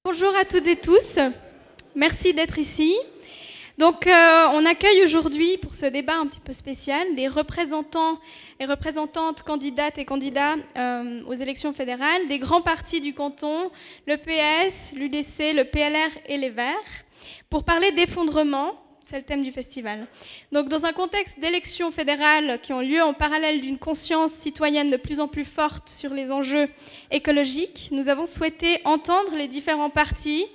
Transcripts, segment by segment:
Bonjour à toutes et tous, merci d'être ici. Donc on accueille aujourd'hui pour ce débat un petit peu spécial des représentants et représentantes candidates et candidats aux élections fédérales des grands partis du canton, le PS, l'UDC, le PLR et les Verts, pour parler d'effondrement. C'est le thème du festival. Donc, dans un contexte d'élections fédérales qui ont lieu en parallèle d'une conscience citoyenne de plus en plus forte sur les enjeux écologiques, nous avons souhaité entendre les différents partis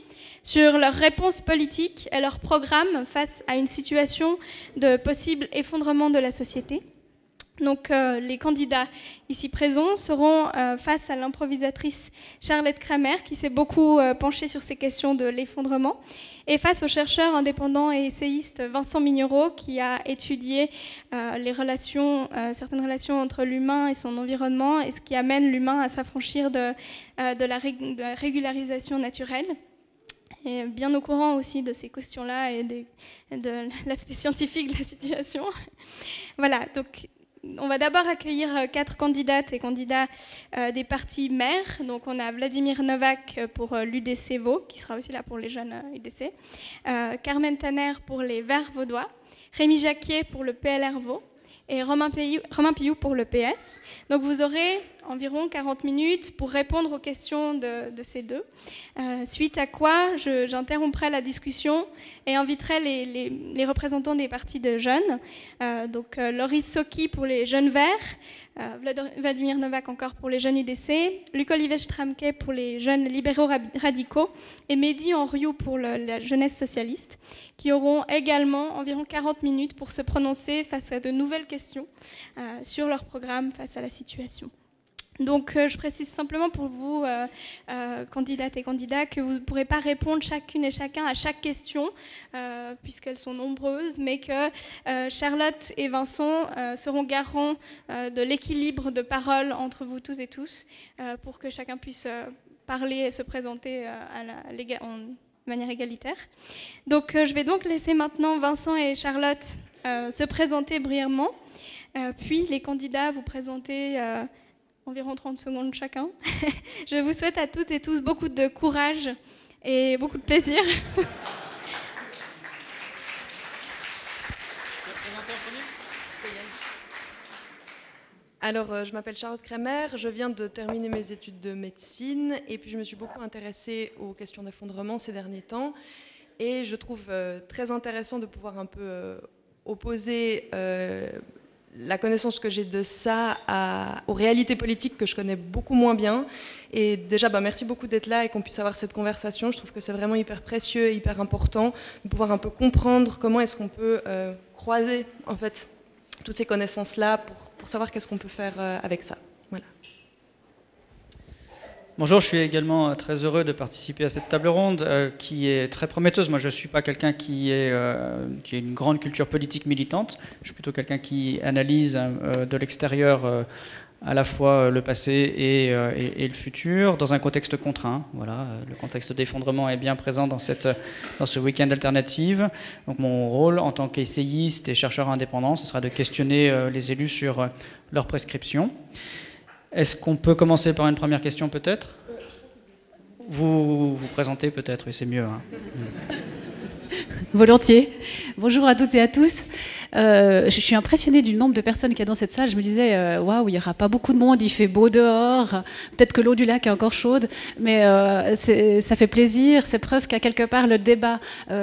sur leurs réponses politiques et leurs programmes face à une situation de possible effondrement de la société. Donc, les candidats ici présents seront face à l'improvisatrice Charlotte Kramer, qui s'est beaucoup penchée sur ces questions de l'effondrement, et face au chercheur indépendant et essayiste Vincent Mignereau, qui a étudié les relations, certaines relations entre l'humain et son environnement, et ce qui amène l'humain à s'affranchir de la régularisation naturelle. Et bien au courant aussi de ces questions-là et de l'aspect scientifique de la situation. Voilà, donc on va d'abord accueillir 4 candidates et candidats des partis maires. Donc on a Vladimir Novak pour l'UDC Vaud, qui sera aussi là pour les jeunes UDC, Carmen Tanner pour les Verts vaudois, Rémi Jacquier pour le PLR Vaud et Romain Pillou pour le PS. Donc vous aurez environ 40 minutes pour répondre aux questions de ces deux, suite à quoi j'interromprai la discussion et inviterai les représentants des partis de jeunes, donc Loris Soki pour les jeunes Verts, Vladimir Novak encore pour les jeunes UDC, Luc-Olivier Stramke pour les jeunes libéraux radicaux et Mehdi Henriou pour la jeunesse socialiste, qui auront également environ 40 minutes pour se prononcer face à de nouvelles questions sur leur programme face à la situation. Donc je précise simplement pour vous, candidates et candidats, que vous ne pourrez pas répondre chacune et chacun à chaque question, puisqu'elles sont nombreuses, mais que Charlotte et Vincent seront garants de l'équilibre de parole entre vous tous et tous, pour que chacun puisse parler et se présenter en manière égalitaire. Donc je vais donc laisser maintenant Vincent et Charlotte se présenter brièvement, puis les candidats vous présenter environ 30 secondes chacun. Je vous souhaite à toutes et tous beaucoup de courage et beaucoup de plaisir. Alors, je m'appelle Charlotte Kramer, je viens de terminer mes études de médecine et puis je me suis beaucoup intéressée aux questions d'effondrement ces derniers temps et je trouve très intéressant de pouvoir un peu opposer la connaissance que j'ai de ça aux réalités politiques que je connais beaucoup moins bien. Et déjà, merci beaucoup d'être là et qu'on puisse avoir cette conversation. Je trouve que c'est vraiment hyper précieux et hyper important de pouvoir un peu comprendre comment est-ce qu'on peut croiser en fait toutes ces connaissances-là pour savoir qu'est-ce qu'on peut faire avec ça. Voilà. Bonjour, je suis également très heureux de participer à cette table ronde qui est très prometteuse. Moi, je ne suis pas quelqu'un qui a une grande culture politique militante. Je suis plutôt quelqu'un qui analyse de l'extérieur à la fois le passé et le futur dans un contexte contraint. Voilà, le contexte d'effondrement est bien présent dans ce week-end alternative. Donc, mon rôle en tant qu'essayiste et chercheur indépendant, ce sera de questionner les élus sur leurs prescriptions. Est-ce qu'on peut commencer par une première question peut-être ? Vous présentez peut-être, oui, c'est mieux. Hein. Volontiers. Bonjour à toutes et à tous. Je suis impressionnée du nombre de personnes qu'il y a dans cette salle. Je me disais, waouh, il n'y aura pas beaucoup de monde, il fait beau dehors, peut-être que l'eau du lac est encore chaude, mais ça fait plaisir. C'est preuve qu'à quelque part, le débat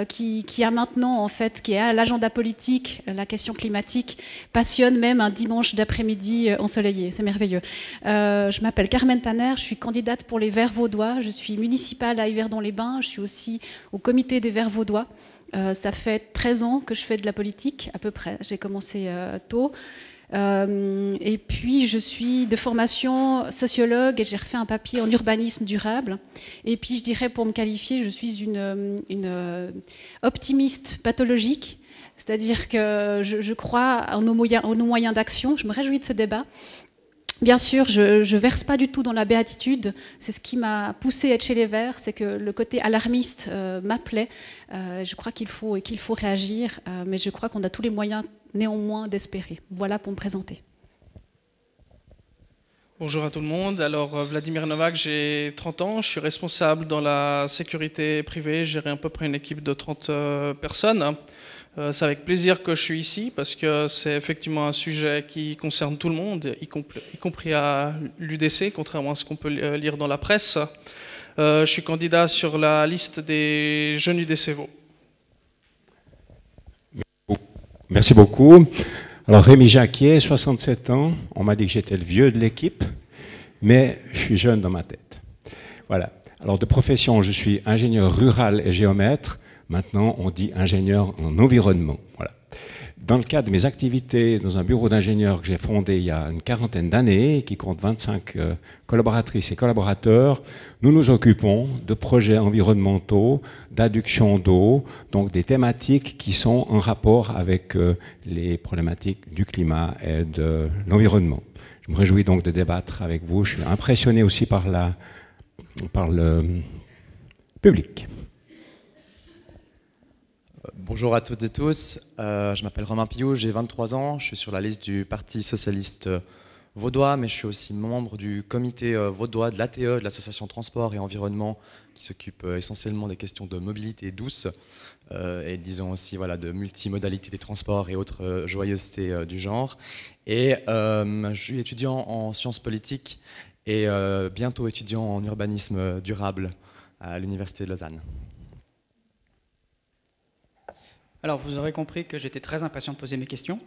qui a maintenant, en fait, qui est à l'agenda politique, la question climatique, passionne même un dimanche d'après-midi ensoleillé. C'est merveilleux. Je m'appelle Carmen Tanner, je suis candidate pour les Verts vaudois. Je suis municipale à Yverdon-les-Bains. Je suis aussi au comité des Verts vaudois. Ça fait 13 ans que je fais de la politique, à peu près. J'ai commencé tôt. Et puis, je suis de formation sociologue et j'ai refait un papier en urbanisme durable. Et puis, je dirais, pour me qualifier, je suis une optimiste pathologique. C'est-à-dire que je crois en nos moyens d'action. Je me réjouis de ce débat. Bien sûr, je verse pas du tout dans la béatitude. C'est ce qui m'a poussée à être chez les Verts, c'est que le côté alarmiste m'appelait. Je crois qu'il faut réagir, mais je crois qu'on a tous les moyens néanmoins d'espérer. Voilà pour me présenter. Bonjour à tout le monde. Alors, Vladimir Novak, j'ai 30 ans. Je suis responsable dans la sécurité privée. J'ai géré à peu près une équipe de 30 personnes. C'est avec plaisir que je suis ici parce que c'est effectivement un sujet qui concerne tout le monde, y compris à l'UDC, contrairement à ce qu'on peut lire dans la presse. Je suis candidat sur la liste des jeunes UDC Vaud. Merci beaucoup. Alors Rémi Jacquier, 67 ans. On m'a dit que j'étais le vieux de l'équipe, mais je suis jeune dans ma tête. Voilà. Alors de profession, je suis ingénieur rural et géomètre. Maintenant, on dit ingénieur en environnement. Voilà. Dans le cadre de mes activités dans un bureau d'ingénieur que j'ai fondé il y a une quarantaine d'années, qui compte 25 collaboratrices et collaborateurs, nous nous occupons de projets environnementaux, d'adduction d'eau, donc des thématiques qui sont en rapport avec les problématiques du climat et de l'environnement. Je me réjouis donc de débattre avec vous. Je suis impressionné aussi par le public. Bonjour à toutes et tous, je m'appelle Romain Pillou, j'ai 23 ans, je suis sur la liste du Parti Socialiste Vaudois, mais je suis aussi membre du comité vaudois de l'ATE, de l'Association Transport et Environnement, qui s'occupe essentiellement des questions de mobilité douce, et disons aussi voilà, de multimodalité des transports et autres joyeusetés du genre. Et je suis étudiant en sciences politiques et bientôt étudiant en urbanisme durable à l'Université de Lausanne. Alors, vous aurez compris que j'étais très impatient de poser mes questions.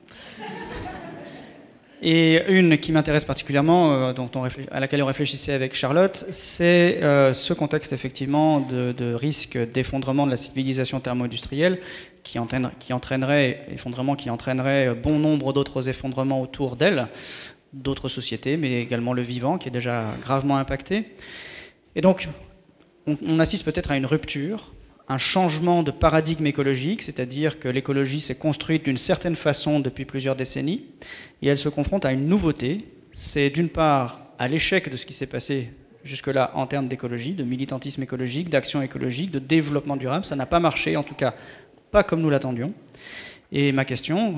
Et une qui m'intéresse particulièrement, à laquelle on réfléchissait avec Charlotte, c'est ce contexte effectivement de risque d'effondrement de la civilisation thermo-industrielle qui entraînerait bon nombre d'autres effondrements autour d'elle, d'autres sociétés, mais également le vivant qui est déjà gravement impacté. Et donc, on assiste peut-être à une rupture, un changement de paradigme écologique, c'est-à-dire que l'écologie s'est construite d'une certaine façon depuis plusieurs décennies, et elle se confronte à une nouveauté. C'est d'une part à l'échec de ce qui s'est passé jusque-là en termes d'écologie, de militantisme écologique, d'action écologique, de développement durable. Ça n'a pas marché, en tout cas pas comme nous l'attendions. Et ma question,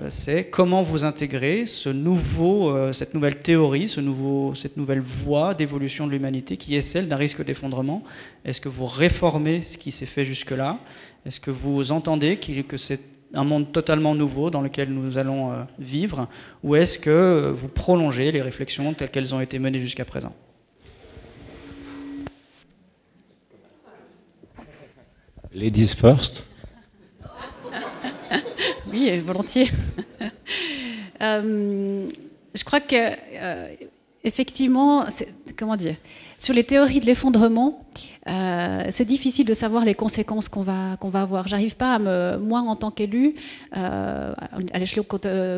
c'est comment vous intégrez cette nouvelle théorie, cette nouvelle voie d'évolution de l'humanité qui est celle d'un risque d'effondrement. Est-ce que vous réformez ce qui s'est fait jusque-là? Est-ce que vous entendez que c'est un monde totalement nouveau dans lequel nous allons vivre? Ou est-ce que vous prolongez les réflexions telles qu'elles ont été menées jusqu'à présent? Ladies first. Oui, volontiers. Je crois que, effectivement, comment dire, sur les théories de l'effondrement, c'est difficile de savoir les conséquences qu'on va avoir. J'arrive pas moi en tant qu'élu, à l'échelon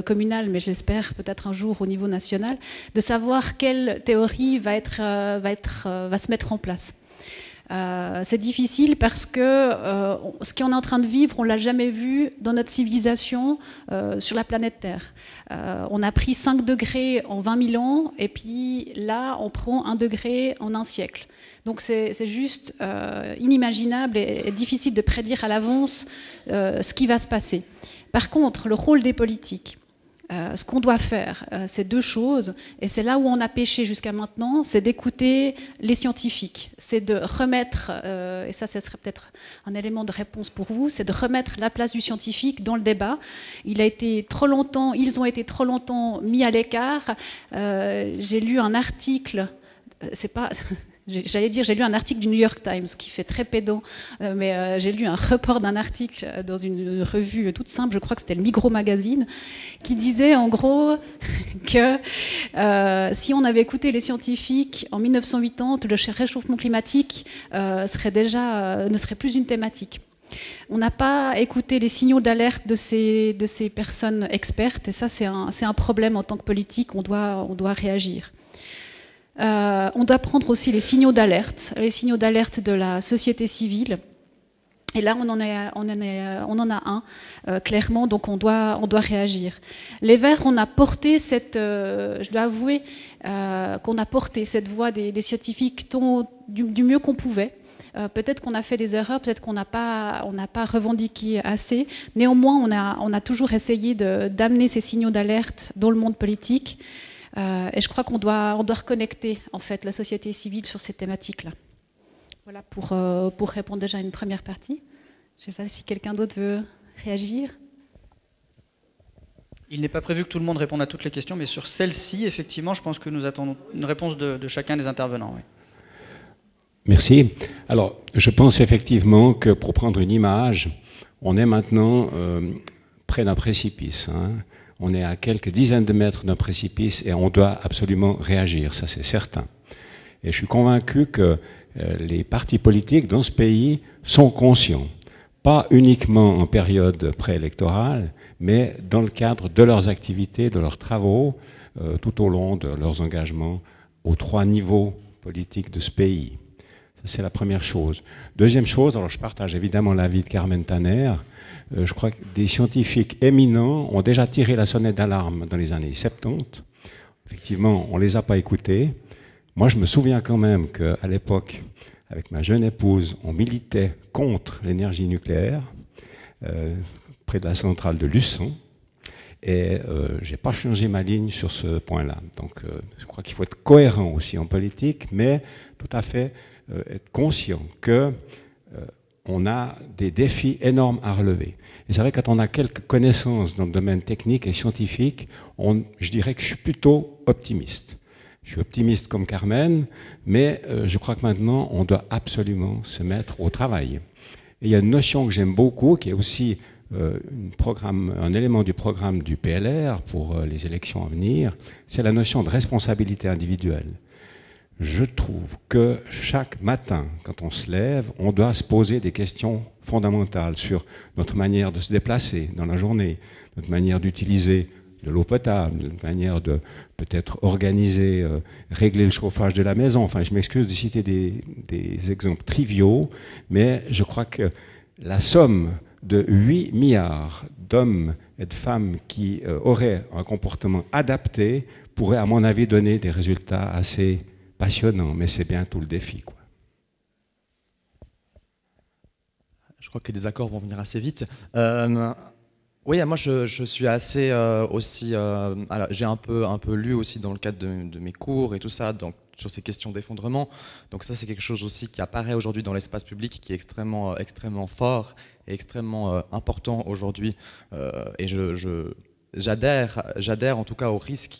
communal, mais j'espère peut-être un jour au niveau national, de savoir quelle théorie va se mettre en place. C'est difficile parce que ce qu'on est en train de vivre, on ne l'a jamais vu dans notre civilisation sur la planète Terre. On a pris 5 degrés en 20 000 ans et puis là, on prend 1 degré en un siècle. Donc c'est juste inimaginable et difficile de prédire à l'avance ce qui va se passer. Par contre, le rôle des politiques, ce qu'on doit faire, c'est 2 choses, et c'est là où on a péché jusqu'à maintenant, c'est d'écouter les scientifiques, c'est de remettre, et ça serait peut-être un élément de réponse pour vous, c'est de remettre la place du scientifique dans le débat. Ils ont été trop longtemps mis à l'écart. J'ai lu un article, j'ai lu un article du New York Times qui fait très pédant, mais j'ai lu un report d'un article dans une revue toute simple, je crois que c'était le Migros Magazine, qui disait en gros que si on avait écouté les scientifiques en 1980, le réchauffement climatique ne serait plus une thématique. On n'a pas écouté les signaux d'alerte de ces personnes expertes, et ça c'est un problème en tant que politique, on doit réagir. On doit prendre aussi les signaux d'alerte de la société civile. Et là, on en a un, clairement, donc on doit réagir. Les Verts, on a porté je dois avouer qu'on a porté cette voix des scientifiques du mieux qu'on pouvait. Peut-être qu'on a fait des erreurs, peut-être qu'on n'a pas revendiqué assez. Néanmoins, on a toujours essayé d'amener ces signaux d'alerte dans le monde politique. Et je crois qu'on doit reconnecter en fait la société civile sur ces thématiques-là. Voilà pour répondre déjà à une première partie. Je ne sais pas si quelqu'un d'autre veut réagir. Il n'est pas prévu que tout le monde réponde à toutes les questions, mais sur celle-ci, effectivement, je pense que nous attendons une réponse de chacun des intervenants. Oui. Merci. Alors, je pense effectivement que pour prendre une image, on est maintenant près d'un précipice. Hein. On est à quelques dizaines de mètres d'un précipice et on doit absolument réagir, ça c'est certain. Et je suis convaincu que les partis politiques dans ce pays sont conscients, pas uniquement en période préélectorale, mais dans le cadre de leurs activités, de leurs travaux, tout au long de leurs engagements aux 3 niveaux politiques de ce pays. Ça, c'est la première chose. Deuxième chose, alors je partage évidemment l'avis de Carmen Tanner. Je crois que des scientifiques éminents ont déjà tiré la sonnette d'alarme dans les années 70. Effectivement, on ne les a pas écoutés. Moi, je me souviens quand même qu'à l'époque, avec ma jeune épouse, on militait contre l'énergie nucléaire, près de la centrale de Luçon, et je n'ai pas changé ma ligne sur ce point-là. Donc, je crois qu'il faut être cohérent aussi en politique, mais tout à fait être conscient qu'on a des défis énormes à relever. Et c'est vrai, quand on a quelques connaissances dans le domaine technique et scientifique, je dirais que je suis plutôt optimiste. Je suis optimiste comme Carmen, mais je crois que maintenant, on doit absolument se mettre au travail. Et il y a une notion que j'aime beaucoup, qui est aussi un élément du programme du PLR pour les élections à venir, c'est la notion de responsabilité individuelle. Je trouve que chaque matin, quand on se lève, on doit se poser des questions fondamentales sur notre manière de se déplacer dans la journée, notre manière d'utiliser de l'eau potable, notre manière de peut-être organiser, régler le chauffage de la maison. Enfin, je m'excuse de citer des exemples triviaux, mais je crois que la somme de 8 milliards d'hommes et de femmes qui auraient un comportement adapté pourrait, à mon avis, donner des résultats assez passionnants. Mais c'est bien tout le défi, quoi. Je crois que les désaccords vont venir assez vite. Oui, moi je suis assez aussi... j'ai un peu lu aussi dans le cadre de mes cours et tout ça, donc, sur ces questions d'effondrement. Donc ça, c'est quelque chose aussi qui apparaît aujourd'hui dans l'espace public, qui est extrêmement, extrêmement fort et extrêmement important aujourd'hui. Et j'adhère en tout cas aux risques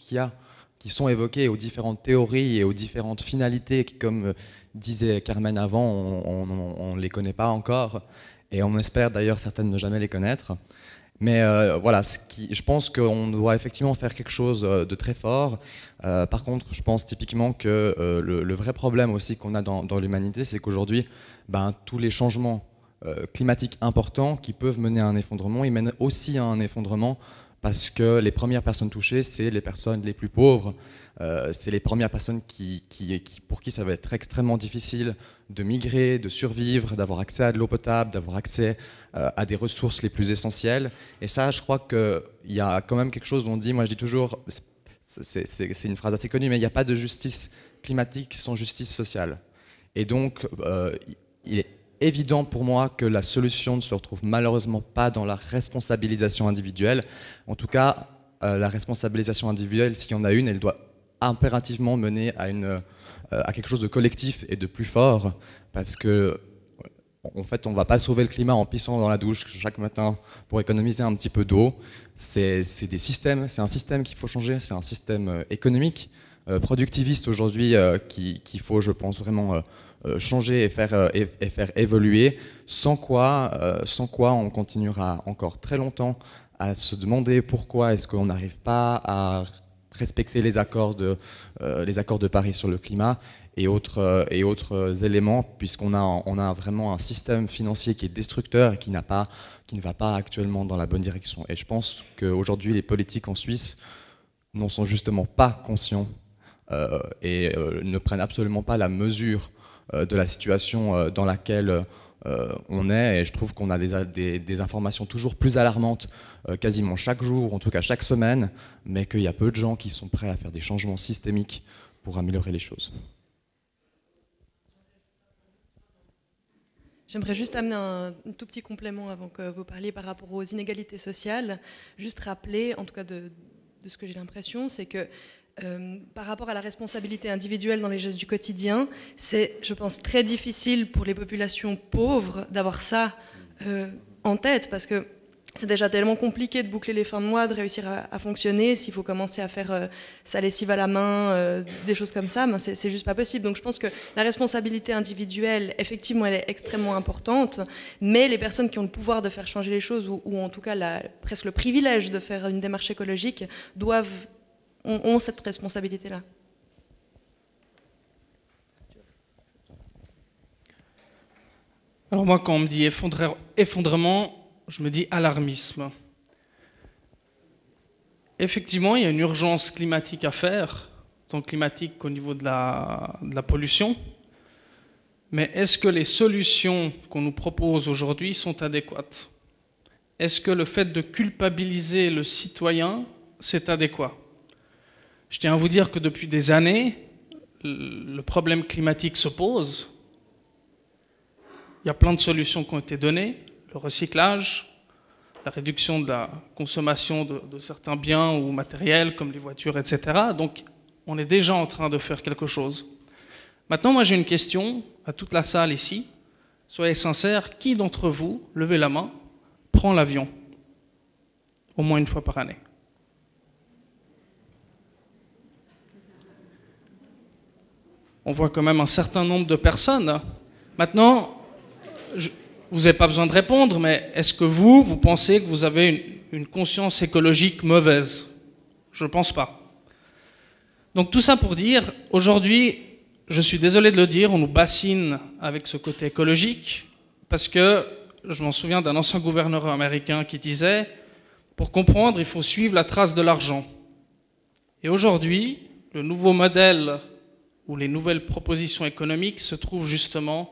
qui sont évoqués, aux différentes théories et aux différentes finalités qui, comme disait Carmen avant, on ne les connaît pas encore. Et on espère d'ailleurs certaines ne jamais les connaître. Mais voilà, je pense qu'on doit effectivement faire quelque chose de très fort. Par contre, je pense typiquement que le vrai problème aussi qu'on a dans l'humanité, c'est qu'aujourd'hui, tous les changements climatiques importants qui peuvent mener à un effondrement, ils mènent aussi à un effondrement parce que les premières personnes touchées, c'est les personnes les plus pauvres. C'est les premières personnes pour qui ça va être extrêmement difficile de migrer, de survivre, d'avoir accès à de l'eau potable, d'avoir accès à des ressources les plus essentielles. Et ça, je crois qu'il y a quand même quelque chose dont on dit, moi je dis toujours, c'est une phrase assez connue, mais il n'y a pas de justice climatique sans justice sociale. Et donc, il est évident pour moi que la solution ne se retrouve malheureusement pas dans la responsabilisation individuelle. En tout cas, la responsabilisation individuelle, s'il y en a une, elle doit impérativement mener à quelque chose de collectif et de plus fort, parce que en fait, on ne va pas sauver le climat en pissant dans la douche chaque matin pour économiser un petit peu d'eau. C'est des systèmes, c'est un système qu'il faut changer, c'est un système économique, productiviste aujourd'hui qu'il faut, je pense, vraiment changer et faire évoluer, sans quoi on continuera encore très longtemps à se demander pourquoi est-ce qu'on n'arrive pas à respecter les accords de Paris sur le climat et autres éléments, puisqu'on a vraiment un système financier qui est destructeur et qui ne va pas actuellement dans la bonne direction. Et je pense qu'aujourd'hui, les politiques en Suisse n'en sont justement pas conscients et ne prennent absolument pas la mesure de la situation dans laquelle on est. Et je trouve qu'on a des informations toujours plus alarmantes quasiment chaque jour, en tout cas chaque semaine, mais qu'il y a peu de gens qui sont prêts à faire des changements systémiques pour améliorer les choses. J'aimerais juste amener un tout petit complément avant que vous parliez par rapport aux inégalités sociales. Juste rappeler, en tout cas de ce que j'ai l'impression, c'est que Par rapport à la responsabilité individuelle dans les gestes du quotidien, c'est, je pense, très difficile pour les populations pauvres d'avoir ça en tête, parce que c'est déjà tellement compliqué de boucler les fins de mois, de réussir à fonctionner. S'il faut commencer à faire sa lessive à la main, des choses comme ça, ben c'est juste pas possible. Donc je pense que la responsabilité individuelle, effectivement, elle est extrêmement importante, mais les personnes qui ont le pouvoir de faire changer les choses, ou en tout cas presque le privilège de faire une démarche écologique, ont cette responsabilité-là. Alors moi, quand on me dit effondrement, je me dis alarmisme. Effectivement, il y a une urgence climatique à faire, tant climatique qu'au niveau de la pollution. Mais est-ce que les solutions qu'on nous propose aujourd'hui sont adéquates? Est-ce que le fait de culpabiliser le citoyen, c'est adéquat? Je tiens à vous dire que depuis des années, le problème climatique se pose. Il y a plein de solutions qui ont été données. Le recyclage, la réduction de la consommation de certains biens ou matériels comme les voitures, etc. Donc on est déjà en train de faire quelque chose. Maintenant, moi j'ai une question à toute la salle ici. Soyez sincères, qui d'entre vous, levez la main, prend l'avion au moins une fois par année? On voit quand même un certain nombre de personnes. Maintenant, vous n'avez pas besoin de répondre, mais est-ce que vous pensez que vous avez une conscience écologique mauvaise? Je ne pense pas. Donc tout ça pour dire, aujourd'hui, je suis désolé de le dire, on nous bassine avec ce côté écologique, parce que je m'en souviens d'un ancien gouverneur américain qui disait, pour comprendre, il faut suivre la trace de l'argent. Et aujourd'hui, le nouveau modèle ou les nouvelles propositions économiques se trouvent justement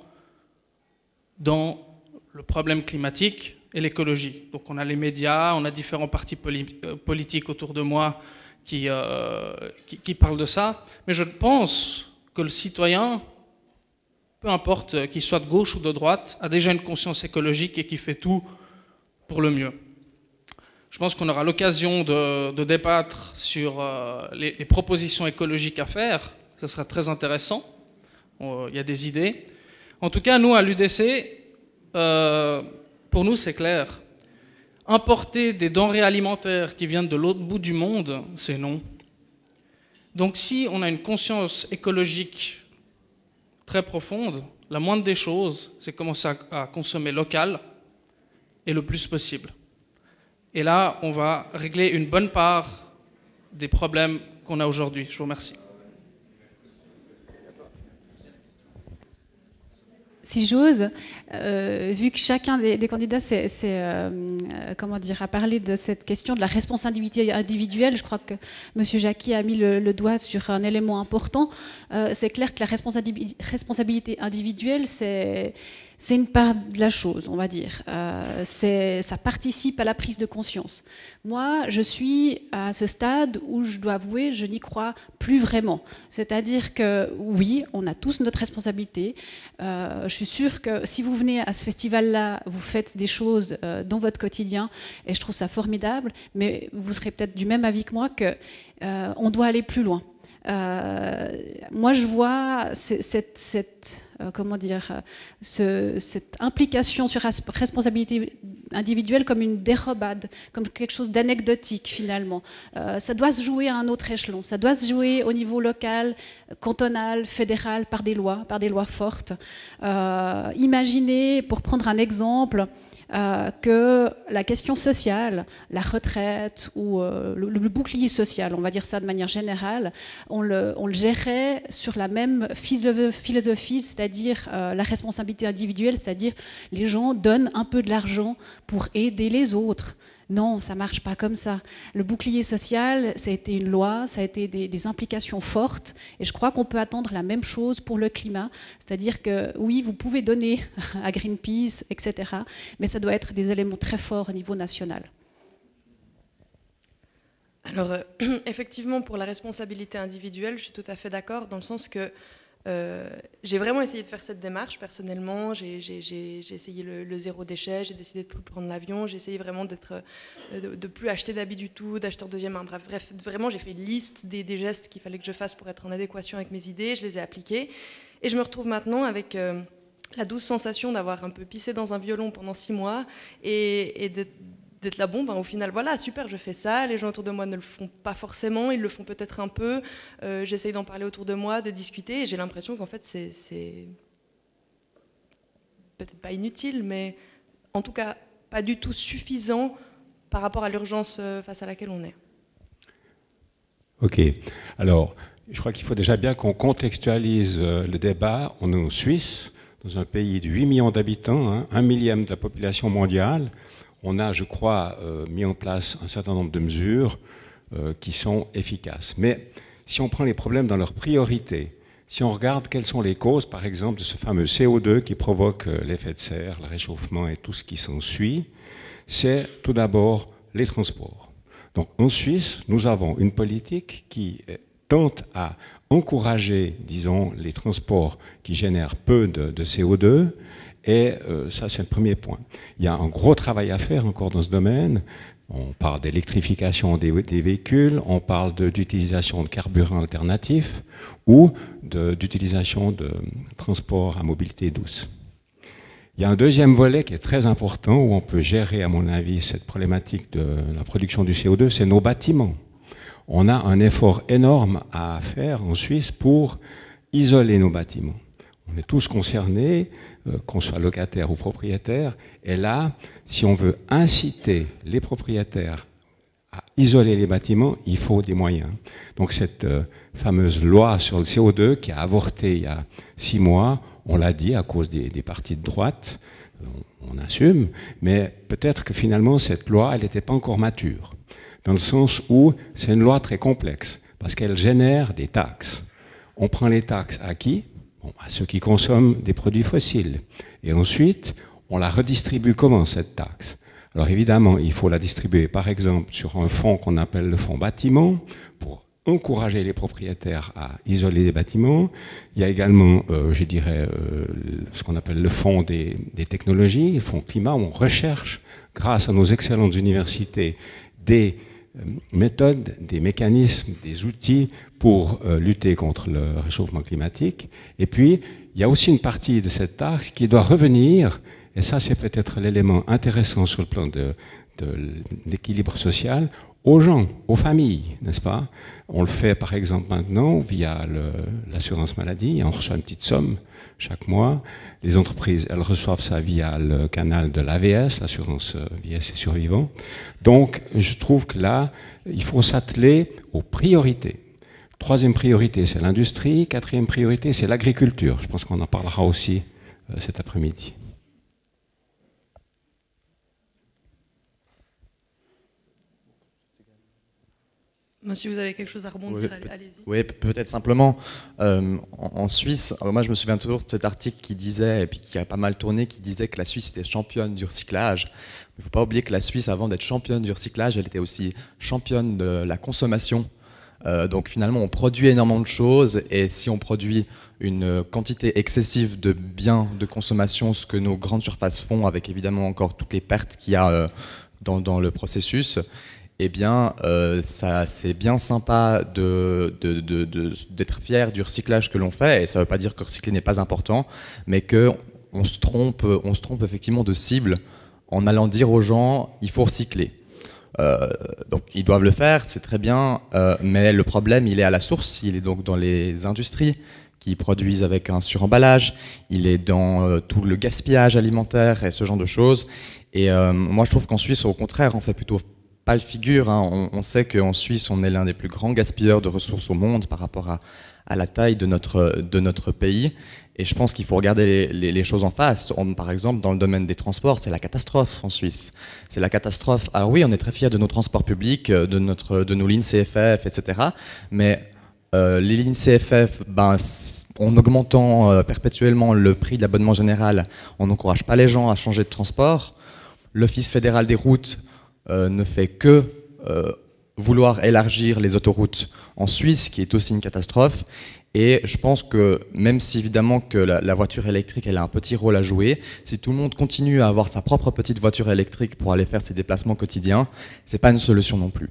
dans le problème climatique et l'écologie. Donc on a les médias, on a différents partis politiques autour de moi qui parlent de ça, mais je pense que le citoyen, peu importe qu'il soit de gauche ou de droite, a déjà une conscience écologique et qui fait tout pour le mieux. Je pense qu'on aura l'occasion de débattre sur les propositions écologiques à faire, ça sera très intéressant, il y a des idées. En tout cas, nous à l'UDC, pour nous, c'est clair. Importer des denrées alimentaires qui viennent de l'autre bout du monde, c'est non. Donc si on a une conscience écologique très profonde, la moindre des choses, c'est commencer à consommer local et le plus possible. Et là, on va régler une bonne part des problèmes qu'on a aujourd'hui. Je vous remercie. Si j'ose, vu que chacun des candidats a parlé de cette question de la responsabilité individuelle, je crois que M. Jacqui a mis le doigt sur un élément important. C'est clair que la responsabilité individuelle, c'est une part de la chose, on va dire. Ça participe à la prise de conscience. Moi, je suis à ce stade où je dois avouer, je n'y crois plus vraiment. C'est-à-dire que oui, on a tous notre responsabilité. Je suis sûre que si vous venez à ce festival-là, vous faites des choses dans votre quotidien, et je trouve ça formidable, mais vous serez peut-être du même avis que moi qu'on doit aller plus loin. Moi, je vois cette implication sur la responsabilité individuelle comme une dérobade, comme quelque chose d'anecdotique finalement. Ça doit se jouer à un autre échelon, ça doit se jouer au niveau local, cantonal, fédéral, par des lois fortes. Imaginez, pour prendre un exemple, que la question sociale, la retraite ou le bouclier social, on va dire ça de manière générale, on le gérait sur la même philosophie, c'est-à-dire la responsabilité individuelle, c'est-à-dire les gens donnent un peu de l'argent pour aider les autres. Non, ça ne marche pas comme ça. Le bouclier social, ça a été une loi, ça a été des implications fortes, et je crois qu'on peut attendre la même chose pour le climat, c'est-à-dire que oui, vous pouvez donner à Greenpeace, etc., mais ça doit être des éléments très forts au niveau national. Alors, effectivement, pour la responsabilité individuelle, je suis tout à fait d'accord, dans le sens que j'ai vraiment essayé de faire cette démarche personnellement. J'ai essayé le zéro déchet, j'ai décidé de ne plus prendre l'avion, j'ai essayé vraiment de ne plus acheter d'habits du tout, d'acheter en deuxième main. Bref, vraiment, j'ai fait une liste des gestes qu'il fallait que je fasse pour être en adéquation avec mes idées, je les ai appliqués. Et je me retrouve maintenant avec la douce sensation d'avoir un peu pissé dans un violon pendant 6 mois et d'être là, bon, ben, au final, voilà, super, je fais ça, les gens autour de moi ne le font pas forcément, ils le font peut-être un peu, j'essaye d'en parler autour de moi, de discuter, et j'ai l'impression qu'en fait, c'est peut-être pas inutile, mais en tout cas, pas du tout suffisant par rapport à l'urgence face à laquelle on est. Ok, alors, je crois qu'il faut déjà bien qu'on contextualise le débat. On est en Suisse, dans un pays de 8 millions d'habitants, hein, 1/1000 de la population mondiale. On a, je crois, mis en place un certain nombre de mesures qui sont efficaces. Mais si on prend les problèmes dans leur priorité, si on regarde quelles sont les causes, par exemple, de ce fameux CO2 qui provoque l'effet de serre, le réchauffement et tout ce qui s'ensuit, c'est tout d'abord les transports. Donc en Suisse, nous avons une politique qui tente à encourager, disons, les transports qui génèrent peu de CO2, et ça, c'est le premier point. Il y a un gros travail à faire encore dans ce domaine. On parle d'électrification des véhicules, on parle d'utilisation de carburants alternatifs ou d'utilisation de transports à mobilité douce. Il y a un deuxième volet qui est très important où on peut gérer, à mon avis, cette problématique de la production du CO2, c'est nos bâtiments. On a un effort énorme à faire en Suisse pour isoler nos bâtiments. On est tous concernés, qu'on soit locataire ou propriétaire. Et là, si on veut inciter les propriétaires à isoler les bâtiments, il faut des moyens. Donc cette fameuse loi sur le CO2 qui a avorté il y a 6 mois, on l'a dit à cause des partis de droite, on assume, mais peut-être que finalement cette loi, elle n'était pas encore mature, dans le sens où c'est une loi très complexe, parce qu'elle génère des taxes. On prend les taxes à qui ? Bon, à ceux qui consomment des produits fossiles. Et ensuite, on la redistribue comment, cette taxe? Alors évidemment, il faut la distribuer, par exemple, sur un fonds qu'on appelle le fonds bâtiment, pour encourager les propriétaires à isoler les bâtiments. Il y a également, je dirais, ce qu'on appelle le fonds des technologies, le fonds climat, où on recherche, grâce à nos excellentes universités, des méthodes, des mécanismes, des outils pour lutter contre le réchauffement climatique. Et puis, il y a aussi une partie de cette taxe qui doit revenir, et ça c'est peut-être l'élément intéressant sur le plan de l'équilibre social, aux gens, aux familles, n'est-ce pas? On le fait par exemple maintenant via l'assurance maladie, on reçoit une petite somme chaque mois. Les entreprises, elles reçoivent ça via le canal de l'AVS, l'assurance vieillesse et survivants. Donc, je trouve que là, il faut s'atteler aux priorités. 3e priorité, c'est l'industrie. 4e priorité, c'est l'agriculture. Je pense qu'on en parlera aussi cet après-midi. Si vous avez quelque chose à rebondir, allez-y. Oui, peut-être simplement, en Suisse, moi je me souviens toujours de cet article qui disait, et puis qui a pas mal tourné, qui disait que la Suisse était championne du recyclage. Il ne faut pas oublier que la Suisse, avant d'être championne du recyclage, elle était aussi championne de la consommation. Donc finalement, on produit énormément de choses, et si on produit une quantité excessive de biens de consommation, ce que nos grandes surfaces font, avec évidemment encore toutes les pertes qu'il y a dans le processus, eh bien, c'est bien sympa d'être fier du recyclage que l'on fait, et ça ne veut pas dire que recycler n'est pas important, mais qu'on se trompe effectivement de cible en allant dire aux gens il faut recycler. Donc ils doivent le faire, c'est très bien, mais le problème il est à la source, il est donc dans les industries qui produisent avec un suremballage, il est dans tout le gaspillage alimentaire et ce genre de choses. Et moi je trouve qu'en Suisse, au contraire, on fait plutôt pas le figure, hein. On sait qu'en Suisse, on est l'un des plus grands gaspilleurs de ressources au monde par rapport à la taille de notre pays. Et je pense qu'il faut regarder les choses en face. Par exemple, dans le domaine des transports, c'est la catastrophe en Suisse. C'est la catastrophe. Alors oui, on est très fiers de nos transports publics, de nos lignes CFF, etc. Mais les lignes CFF, en augmentant perpétuellement le prix de l'abonnement général, on n'encourage pas les gens à changer de transport. L'Office fédéral des routes ne fait que vouloir élargir les autoroutes en Suisse, qui est aussi une catastrophe. Et je pense que même si évidemment que la voiture électrique elle a un petit rôle à jouer, si tout le monde continue à avoir sa propre petite voiture électrique pour aller faire ses déplacements quotidiens, c'est pas une solution non plus.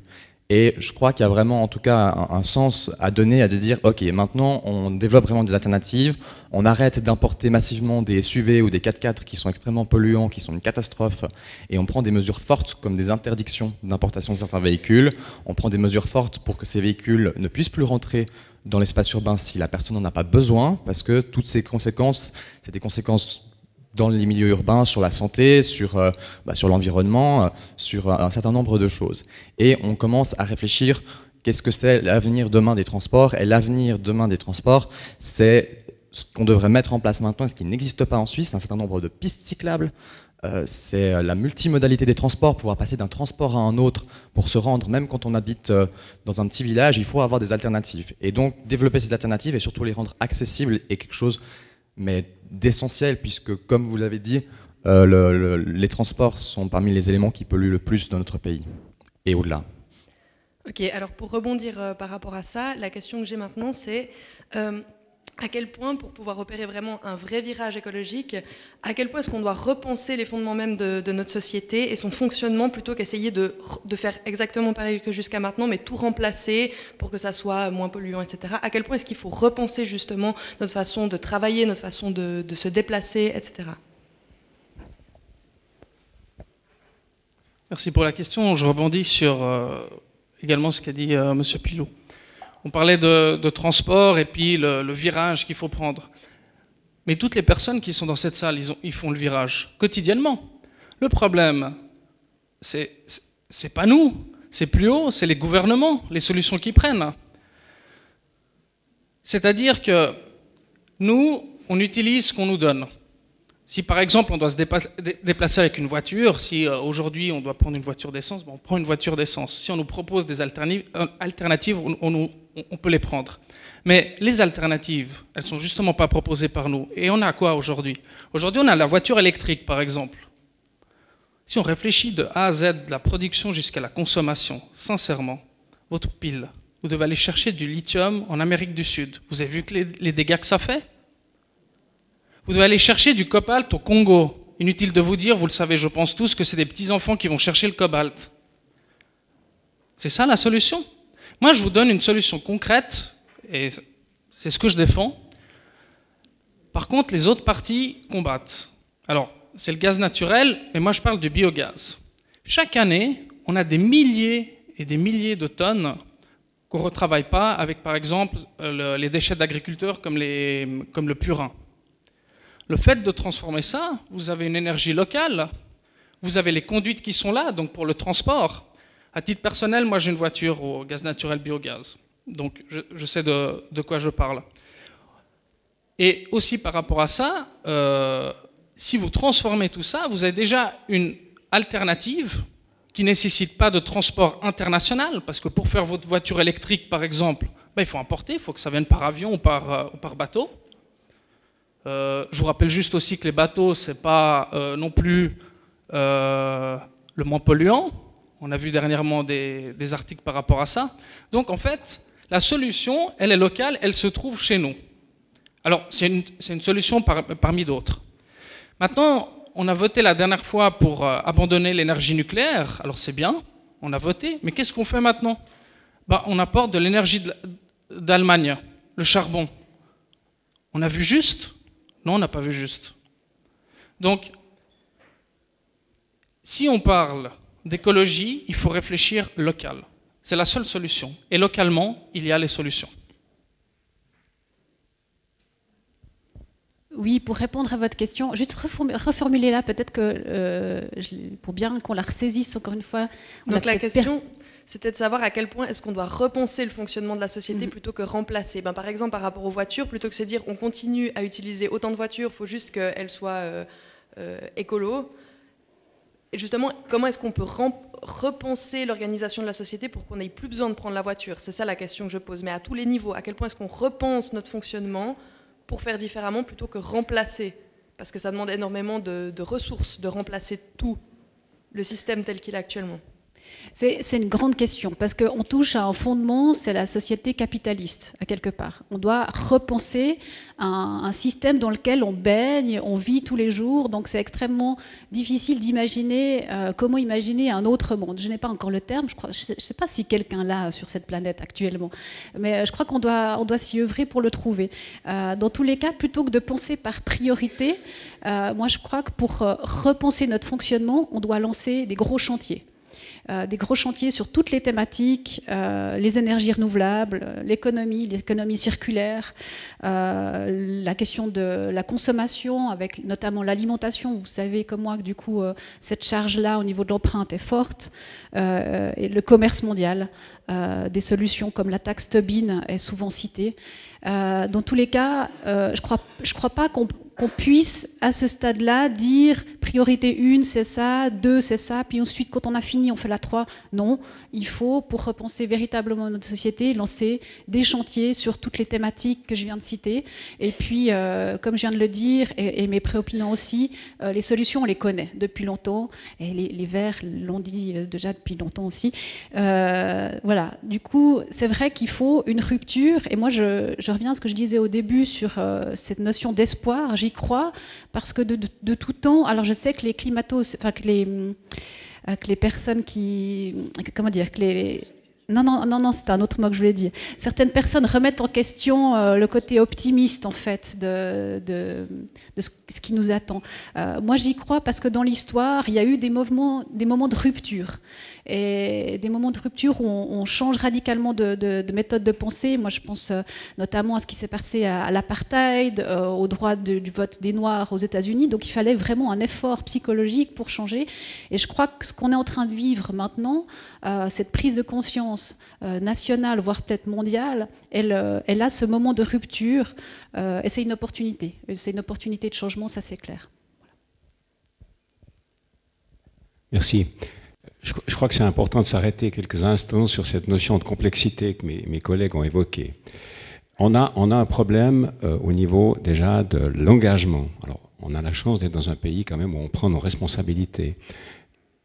Et je crois qu'il y a vraiment en tout cas un sens à donner, à de dire ok, maintenant on développe vraiment des alternatives, on arrête d'importer massivement des SUV ou des 4x4 qui sont extrêmement polluants, qui sont une catastrophe, et on prend des mesures fortes comme des interdictions d'importation de certains véhicules, on prend des mesures fortes pour que ces véhicules ne puissent plus rentrer dans l'espace urbain si la personne n'en a pas besoin, parce que toutes ces conséquences, c'est des conséquences dans les milieux urbains, sur la santé, sur l'environnement, sur un certain nombre de choses. Et on commence à réfléchir qu'est-ce que c'est l'avenir demain des transports. Et l'avenir demain des transports, c'est ce qu'on devrait mettre en place maintenant, et ce qui n'existe pas en Suisse, un certain nombre de pistes cyclables. C'est la multimodalité des transports, pouvoir passer d'un transport à un autre pour se rendre, même quand on habite dans un petit village, il faut avoir des alternatives. Et donc développer ces alternatives et surtout les rendre accessibles est quelque chose mais d'essentiel, puisque comme vous l'avez dit, les transports sont parmi les éléments qui polluent le plus dans notre pays et au-delà. Ok, alors pour rebondir par rapport à ça, la question que j'ai maintenant c'est à quel point, pour pouvoir opérer vraiment un vrai virage écologique, à quel point est-ce qu'on doit repenser les fondements même de notre société et son fonctionnement plutôt qu'essayer de faire exactement pareil que jusqu'à maintenant, mais tout remplacer pour que ça soit moins polluant, etc. À quel point est-ce qu'il faut repenser justement notre façon de travailler, notre façon de se déplacer, etc. Merci pour la question. Je rebondis sur également ce qu'a dit M. Pilot. On parlait de transport et puis le virage qu'il faut prendre. Mais toutes les personnes qui sont dans cette salle, ils font le virage quotidiennement. Le problème, c'est pas nous, c'est plus haut, c'est les gouvernements, les solutions qu'ils prennent. C'est-à-dire que nous, on utilise ce qu'on nous donne. Si par exemple on doit se déplacer avec une voiture, si aujourd'hui on doit prendre une voiture d'essence, on prend une voiture d'essence. Si on nous propose des alternatives, on peut les prendre. Mais les alternatives, elles ne sont justement pas proposées par nous. Et on a quoi aujourd'hui? Aujourd'hui on a la voiture électrique par exemple. Si on réfléchit de A à Z, de la production jusqu'à la consommation, sincèrement, votre pile, vous devez aller chercher du lithium en Amérique du Sud. Vous avez vu les dégâts que ça fait? Vous devez aller chercher du cobalt au Congo. Inutile de vous dire, vous le savez, je pense tous, que c'est des petits-enfants qui vont chercher le cobalt. C'est ça la solution? Moi, je vous donne une solution concrète, et c'est ce que je défends. Par contre, les autres partis combattent. Alors, c'est le gaz naturel, mais moi je parle du biogaz. Chaque année, on a des milliers et des milliers de tonnes qu'on ne retravaille pas avec, par exemple, les déchets d'agriculteurs comme le purin. Le fait de transformer ça, vous avez une énergie locale, vous avez les conduites qui sont là, donc pour le transport. À titre personnel, moi j'ai une voiture au gaz naturel biogaz, donc je sais de quoi je parle. Et aussi par rapport à ça, si vous transformez tout ça, vous avez déjà une alternative qui ne nécessite pas de transport international, parce que pour faire votre voiture électrique par exemple, il faut importer, il faut que ça vienne par avion ou par bateau. Je vous rappelle juste aussi que les bateaux, ce n'est pas non plus le moins polluant. On a vu dernièrement des articles par rapport à ça. Donc en fait, la solution, elle est locale, elle se trouve chez nous. Alors c'est une solution parmi d'autres. Maintenant, on a voté la dernière fois pour abandonner l'énergie nucléaire. Alors c'est bien, on a voté, mais qu'est-ce qu'on fait maintenant? On apporte de l'énergie d'Allemagne, le charbon. On a vu juste? Non, on n'a pas vu juste. Donc, si on parle d'écologie, il faut réfléchir local. C'est la seule solution. Et localement, il y a les solutions. Oui, pour répondre à votre question, juste reformuler là, peut-être que pour bien qu'on la ressaisisse encore une fois. Donc la question, c'était de savoir à quel point est-ce qu'on doit repenser le fonctionnement de la société plutôt que remplacer. Par exemple, par rapport aux voitures, plutôt que de se dire on continue à utiliser autant de voitures, il faut juste qu'elles soient écolo. Et justement, comment est-ce qu'on peut repenser l'organisation de la société pour qu'on n'ait plus besoin de prendre la voiture? C'est ça la question que je pose. Mais à tous les niveaux, à quel point est-ce qu'on repense notre fonctionnement pour faire différemment plutôt que remplacer? Parce que ça demande énormément de ressources de remplacer tout le système tel qu'il est actuellement. C'est une grande question, parce qu'on touche à un fondement, c'est la société capitaliste, à quelque part. On doit repenser un système dans lequel on baigne, on vit tous les jours, donc c'est extrêmement difficile d'imaginer comment imaginer un autre monde. Je n'ai pas encore le terme, je ne sais pas si quelqu'un l'a sur cette planète actuellement, mais je crois qu'on doit s'y œuvrer pour le trouver. Dans tous les cas, plutôt que de penser par priorité, moi je crois que pour repenser notre fonctionnement, on doit lancer des gros chantiers. Des gros chantiers sur toutes les thématiques, les énergies renouvelables, l'économie circulaire, la question de la consommation, avec notamment l'alimentation. Vous savez comme moi que du coup, cette charge-là au niveau de l'empreinte est forte. Et le commerce mondial, des solutions comme la taxe Tobin est souvent citée. Dans tous les cas, je crois pas qu'on puisse, à ce stade-là, dire priorité 1, c'est ça, 2, c'est ça, puis ensuite, quand on a fini, on fait la 3. Non, il faut, pour repenser véritablement notre société, lancer des chantiers sur toutes les thématiques que je viens de citer. Et puis, comme je viens de le dire, et mes préopinants aussi, les solutions, on les connaît depuis longtemps, et les Verts l'ont dit déjà depuis longtemps aussi. Voilà, du coup, c'est vrai qu'il faut une rupture, et moi, je reviens à ce que je disais au début sur cette notion d'espoir. J'y crois parce que de tout temps, alors je sais que les que les personnes qui, comment dire, que les non, c'est un autre mot que je voulais dire. Certaines personnes remettent en question le côté optimiste en fait de ce qui nous attend. Moi, j'y crois parce que dans l'histoire, il y a eu des moments de rupture. Et des moments de rupture où on change radicalement de méthode de pensée. Moi, je pense notamment à ce qui s'est passé à l'apartheid, au droit du vote des Noirs aux États-Unis. Donc, il fallait vraiment un effort psychologique pour changer. Et je crois que ce qu'on est en train de vivre maintenant, cette prise de conscience nationale, voire peut-être mondiale, elle a ce moment de rupture. Et c'est une opportunité. C'est une opportunité de changement, ça c'est clair. Merci. Je crois que c'est important de s'arrêter quelques instants sur cette notion de complexité que mes collègues ont évoquée. On a un problème au niveau déjà de l'engagement. Alors, on a la chance d'être dans un pays quand même où on prend nos responsabilités.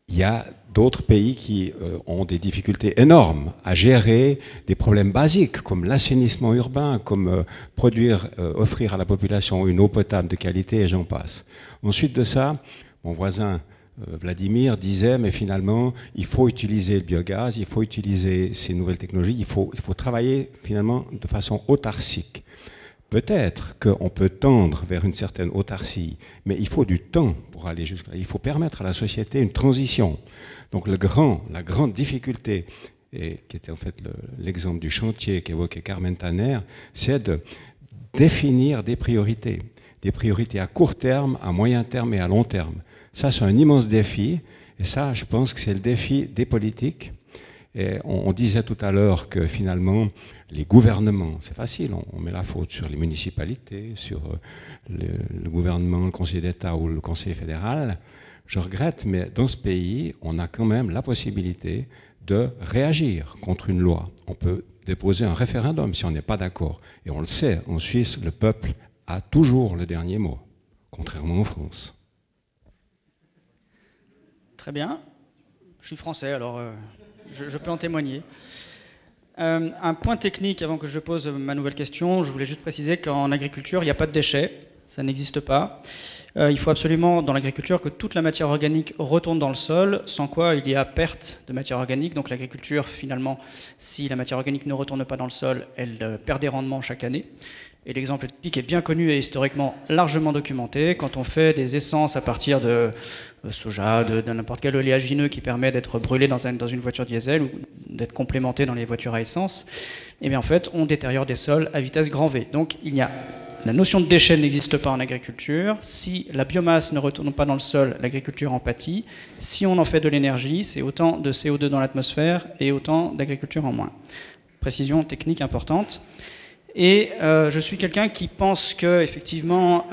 Il y a d'autres pays qui ont des difficultés énormes à gérer des problèmes basiques comme l'assainissement urbain, comme offrir à la population une eau potable de qualité et j'en passe. Ensuite de ça, mon voisin Vladimir disait, mais finalement, il faut utiliser le biogaz, il faut utiliser ces nouvelles technologies, il faut travailler finalement de façon autarcique. Peut-être qu'on peut tendre vers une certaine autarcie, mais il faut du temps pour aller jusque-là. Il faut permettre à la société une transition. Donc la grande difficulté, et qui était en fait l'exemple du chantier qu'évoquait Carmen Tanner, c'est de définir des priorités à court terme, à moyen terme et à long terme. Ça, c'est un immense défi, et ça, je pense que c'est le défi des politiques. Et on disait tout à l'heure que finalement, les gouvernements, c'est facile, on met la faute sur les municipalités, sur le gouvernement, le Conseil d'État ou le Conseil fédéral. Je regrette, mais dans ce pays, on a quand même la possibilité de réagir contre une loi. On peut déposer un référendum si on n'est pas d'accord. Et on le sait, en Suisse, le peuple a toujours le dernier mot, contrairement en France. Très bien. Je suis français, alors je peux en témoigner. Un point technique avant que je pose ma nouvelle question, je voulais juste préciser qu'en agriculture, il n'y a pas de déchets, ça n'existe pas. Il faut absolument, dans l'agriculture, que toute la matière organique retourne dans le sol, sans quoi il y a perte de matière organique. Donc l'agriculture, finalement, si la matière organique ne retourne pas dans le sol, elle perd des rendements chaque année. Et l'exemple typique est bien connu et historiquement largement documenté. Quand on fait des essences à partir de soja, de n'importe quel oléagineux qui permet d'être brûlé dans une voiture diesel ou d'être complémenté dans les voitures à essence, et bien en fait, on détériore des sols à vitesse grand V. Donc la notion de déchet n'existe pas en agriculture. Si la biomasse ne retourne pas dans le sol, l'agriculture en pâtit. Si on en fait de l'énergie, c'est autant de CO2 dans l'atmosphère et autant d'agriculture en moins. Précision technique importante. Et je suis quelqu'un qui pense que effectivement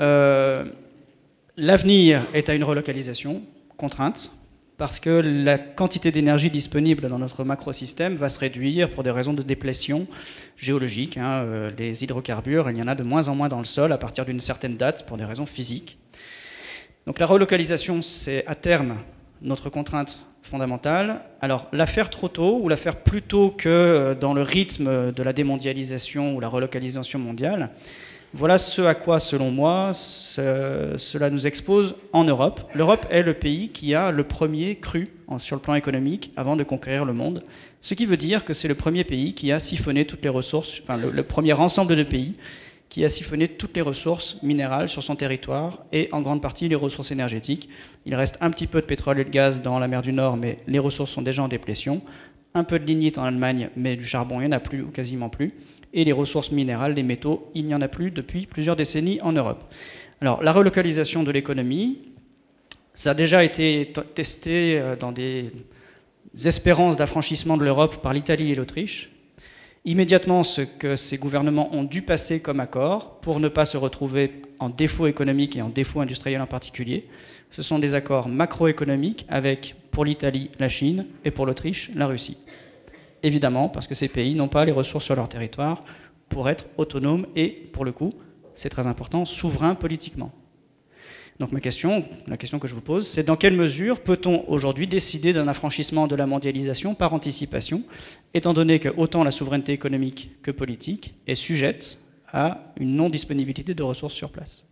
l'avenir est à une relocalisation contrainte, parce que la quantité d'énergie disponible dans notre macrosystème va se réduire pour des raisons de déplétion géologique. Les hydrocarbures, il y en a de moins en moins dans le sol à partir d'une certaine date pour des raisons physiques. Donc la relocalisation, c'est à terme notre contrainte fondamentale. Alors, la faire trop tôt ou la faire plus tôt que dans le rythme de la démondialisation ou la relocalisation mondiale, voilà ce à quoi, selon moi, cela nous expose en Europe. L'Europe est le pays qui a le premier cru sur le plan économique avant de conquérir le monde, ce qui veut dire que c'est le premier pays qui a siphonné toutes les ressources, enfin le premier ensemble de pays qui a siphonné toutes les ressources minérales sur son territoire et en grande partie les ressources énergétiques. Il reste un petit peu de pétrole et de gaz dans la mer du Nord, mais les ressources sont déjà en déplétion. Un peu de lignite en Allemagne, mais du charbon, il n'y en a plus ou quasiment plus. Et les ressources minérales, les métaux, il n'y en a plus depuis plusieurs décennies en Europe. Alors, la relocalisation de l'économie, ça a déjà été testé dans des espérances d'affranchissement de l'Europe par l'Italie et l'Autriche. Immédiatement, ce que ces gouvernements ont dû passer comme accord pour ne pas se retrouver en défaut économique et en défaut industriel en particulier, ce sont des accords macroéconomiques avec, pour l'Italie, la Chine et pour l'Autriche, la Russie. Évidemment, parce que ces pays n'ont pas les ressources sur leur territoire pour être autonomes et, pour le coup, c'est très important, souverains politiquement. Donc la question que je vous pose, c'est dans quelle mesure peut-on aujourd'hui décider d'un affranchissement de la mondialisation par anticipation, étant donné que autant la souveraineté économique que politique est sujette à une non-disponibilité de ressources sur place?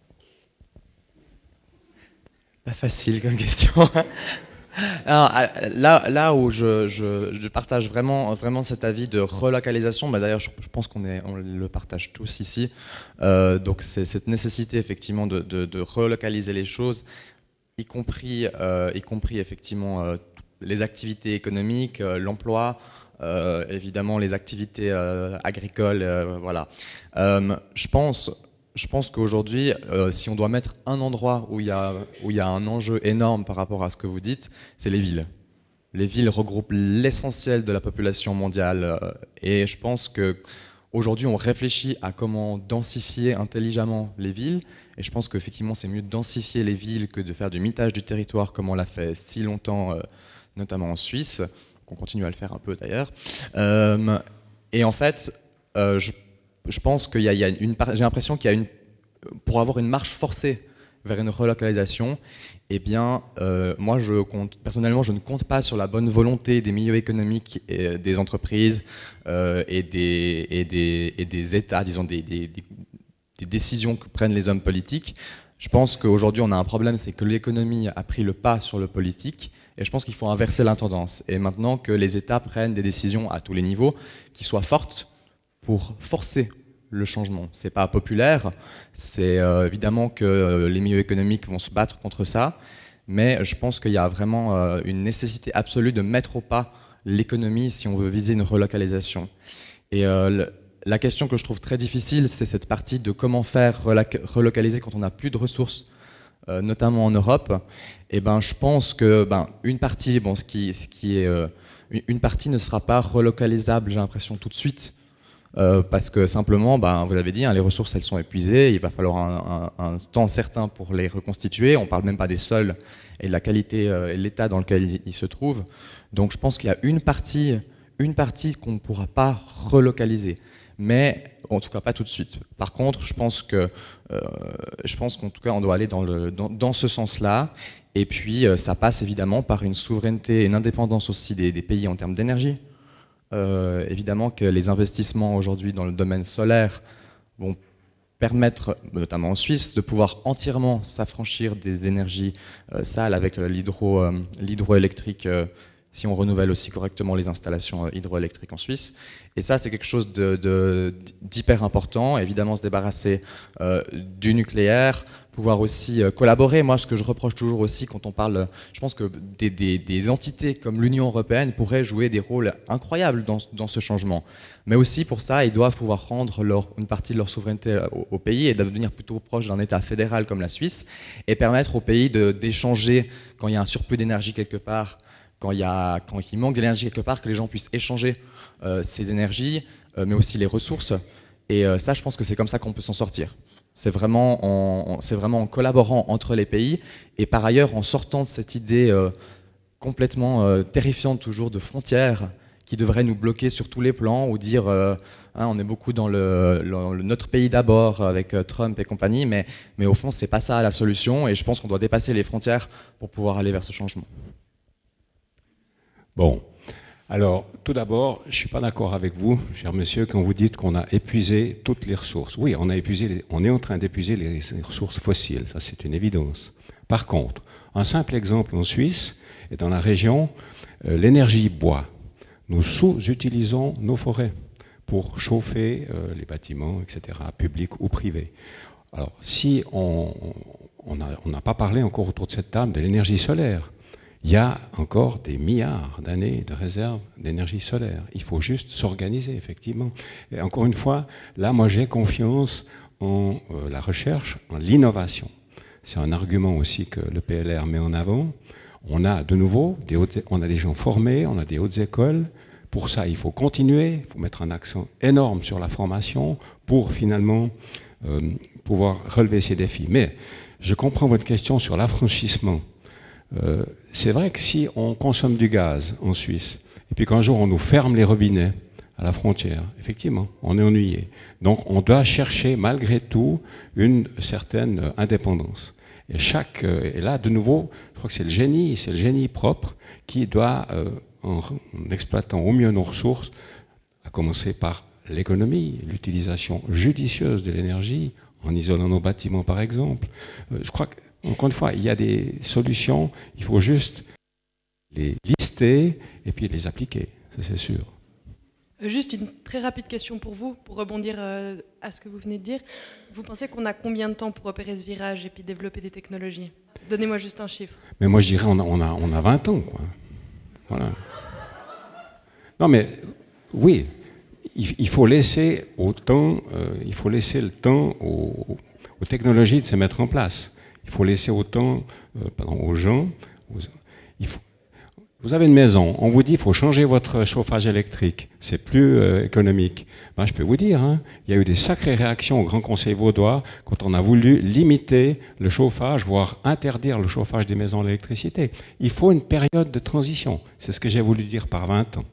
Pas facile comme question. Alors, là où je partage vraiment cet avis de relocalisation, bah d'ailleurs je pense qu'on le partage tous ici, donc c'est cette nécessité effectivement de relocaliser les choses, y compris effectivement les activités économiques, l'emploi, évidemment les activités agricoles, voilà. Je pense qu'aujourd'hui, si on doit mettre un endroit où il y a un enjeu énorme par rapport à ce que vous dites, c'est les villes. Les villes regroupent l'essentiel de la population mondiale et je pense qu'aujourd'hui on réfléchit à comment densifier intelligemment les villes et je pense qu'effectivement c'est mieux de densifier les villes que de faire du mitage du territoire comme on l'a fait si longtemps, notamment en Suisse, qu'on continue à le faire un peu d'ailleurs. Et en fait, je pense qu'il y a j'ai l'impression qu'il y a pour avoir une marche forcée vers une relocalisation, eh bien, moi, personnellement, je ne compte pas sur la bonne volonté des milieux économiques, et des entreprises et des États, disons, des décisions que prennent les hommes politiques. Je pense qu'aujourd'hui, on a un problème, c'est que l'économie a pris le pas sur le politique, et je pense qu'il faut inverser la tendance. Et maintenant que les États prennent des décisions à tous les niveaux, qui soient fortes, pour forcer le changement. C'est pas populaire, c'est évidemment que les milieux économiques vont se battre contre ça, mais je pense qu'il y a vraiment une nécessité absolue de mettre au pas l'économie si on veut viser une relocalisation. Et la question que je trouve très difficile, c'est cette partie de comment faire relocaliser quand on n'a plus de ressources, notamment en Europe. Et ben, je pense que une partie, une partie ne sera pas relocalisable, j'ai l'impression, tout de suite. Parce que simplement, vous l'avez dit, les ressources elles sont épuisées, il va falloir un temps certain pour les reconstituer, on ne parle même pas des sols et de la qualité et l'état dans lequel ils se trouvent. Donc je pense qu'il y a une partie qu'on ne pourra pas relocaliser, mais en tout cas pas tout de suite. Par contre, je pense qu'en tout cas on doit aller dans ce sens-là, et puis ça passe évidemment par une souveraineté et une indépendance aussi des pays en termes d'énergie. Évidemment que les investissements aujourd'hui dans le domaine solaire vont permettre, notamment en Suisse, de pouvoir entièrement s'affranchir des énergies sales avec l'hydroélectrique, si on renouvelle aussi correctement les installations hydroélectriques en Suisse. Et ça, c'est quelque chose d'hyper important. Évidemment, se débarrasser du nucléaire, pouvoir aussi collaborer. Moi, ce que je reproche toujours aussi quand on parle, je pense que des entités comme l'Union européenne pourraient jouer des rôles incroyables dans ce changement. Mais aussi pour ça, ils doivent pouvoir rendre une partie de leur souveraineté au pays et devenir plutôt proche d'un État fédéral comme la Suisse et permettre au pays d'échanger quand il y a un surplus d'énergie quelque part, quand il manque d'énergie quelque part, que les gens puissent échanger ces énergies, mais aussi les ressources. Et ça, je pense que c'est comme ça qu'on peut s'en sortir. C'est vraiment en collaborant entre les pays et par ailleurs en sortant de cette idée complètement terrifiante toujours de frontières qui devrait nous bloquer sur tous les plans ou dire on est beaucoup dans notre pays d'abord avec Trump et compagnie, mais au fond c'est pas ça la solution et je pense qu'on doit dépasser les frontières pour pouvoir aller vers ce changement. Bon, alors tout d'abord, je ne suis pas d'accord avec vous, cher monsieur, quand vous dites qu'on a épuisé toutes les ressources. Oui, on est en train d'épuiser les ressources fossiles, ça c'est une évidence. Par contre, un simple exemple en Suisse et dans la région, l'énergie bois. Nous sous-utilisons nos forêts pour chauffer les bâtiments, etc., publics ou privés. Alors, si on n'a pas parlé encore autour de cette table de l'énergie solaire, il y a encore des milliards d'années de réserves d'énergie solaire. Il faut juste s'organiser, effectivement. Et encore une fois, là, moi, j'ai confiance en la recherche, en l'innovation. C'est un argument aussi que le PLR met en avant. On a de nouveau on a des gens formés, on a des hautes écoles. Pour ça, il faut continuer, il faut mettre un accent énorme sur la formation pour finalement pouvoir relever ces défis. Mais je comprends votre question sur l'affranchissement. C'est vrai que si on consomme du gaz en Suisse, et puis qu'un jour on nous ferme les robinets à la frontière, effectivement, on est ennuyé. Donc on doit chercher malgré tout une certaine indépendance. Et là, de nouveau, je crois que c'est le génie propre qui doit, en exploitant au mieux nos ressources, à commencer par l'économie, l'utilisation judicieuse de l'énergie, en isolant nos bâtiments par exemple. Je crois que, encore une fois, il y a des solutions, il faut juste les lister et puis les appliquer, ça c'est sûr. Juste une très rapide question pour vous, pour rebondir à ce que vous venez de dire. Vous pensez qu'on a combien de temps pour opérer ce virage et puis développer des technologies? Donnez-moi juste un chiffre. Mais moi je dirais on a 20 ans, quoi. Voilà. Non mais, oui, il faut laisser le temps aux technologies de se mettre en place. Il faut laisser autant aux gens. Vous avez une maison, on vous dit qu'il faut changer votre chauffage électrique, c'est plus économique. Ben, je peux vous dire, hein, il y a eu des sacrées réactions au Grand Conseil vaudois quand on a voulu limiter le chauffage, voire interdire le chauffage des maisons à l'électricité. Il faut une période de transition, c'est ce que j'ai voulu dire par 20 ans.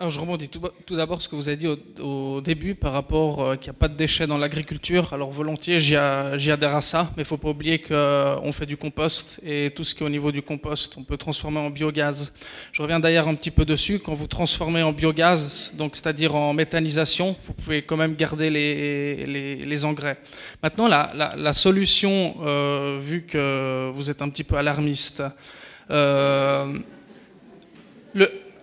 Alors je rebondis tout d'abord ce que vous avez dit au début par rapport qu'il n'y a pas de déchets dans l'agriculture. Alors volontiers, j'y adhère à ça, mais il ne faut pas oublier qu'on fait du compost et tout ce qui est au niveau du compost, on peut transformer en biogaz. Je reviens d'ailleurs un petit peu dessus. Quand vous transformez en biogaz, donc c'est-à-dire en méthanisation, vous pouvez quand même garder les engrais. Maintenant, la solution, vu que vous êtes un petit peu alarmiste,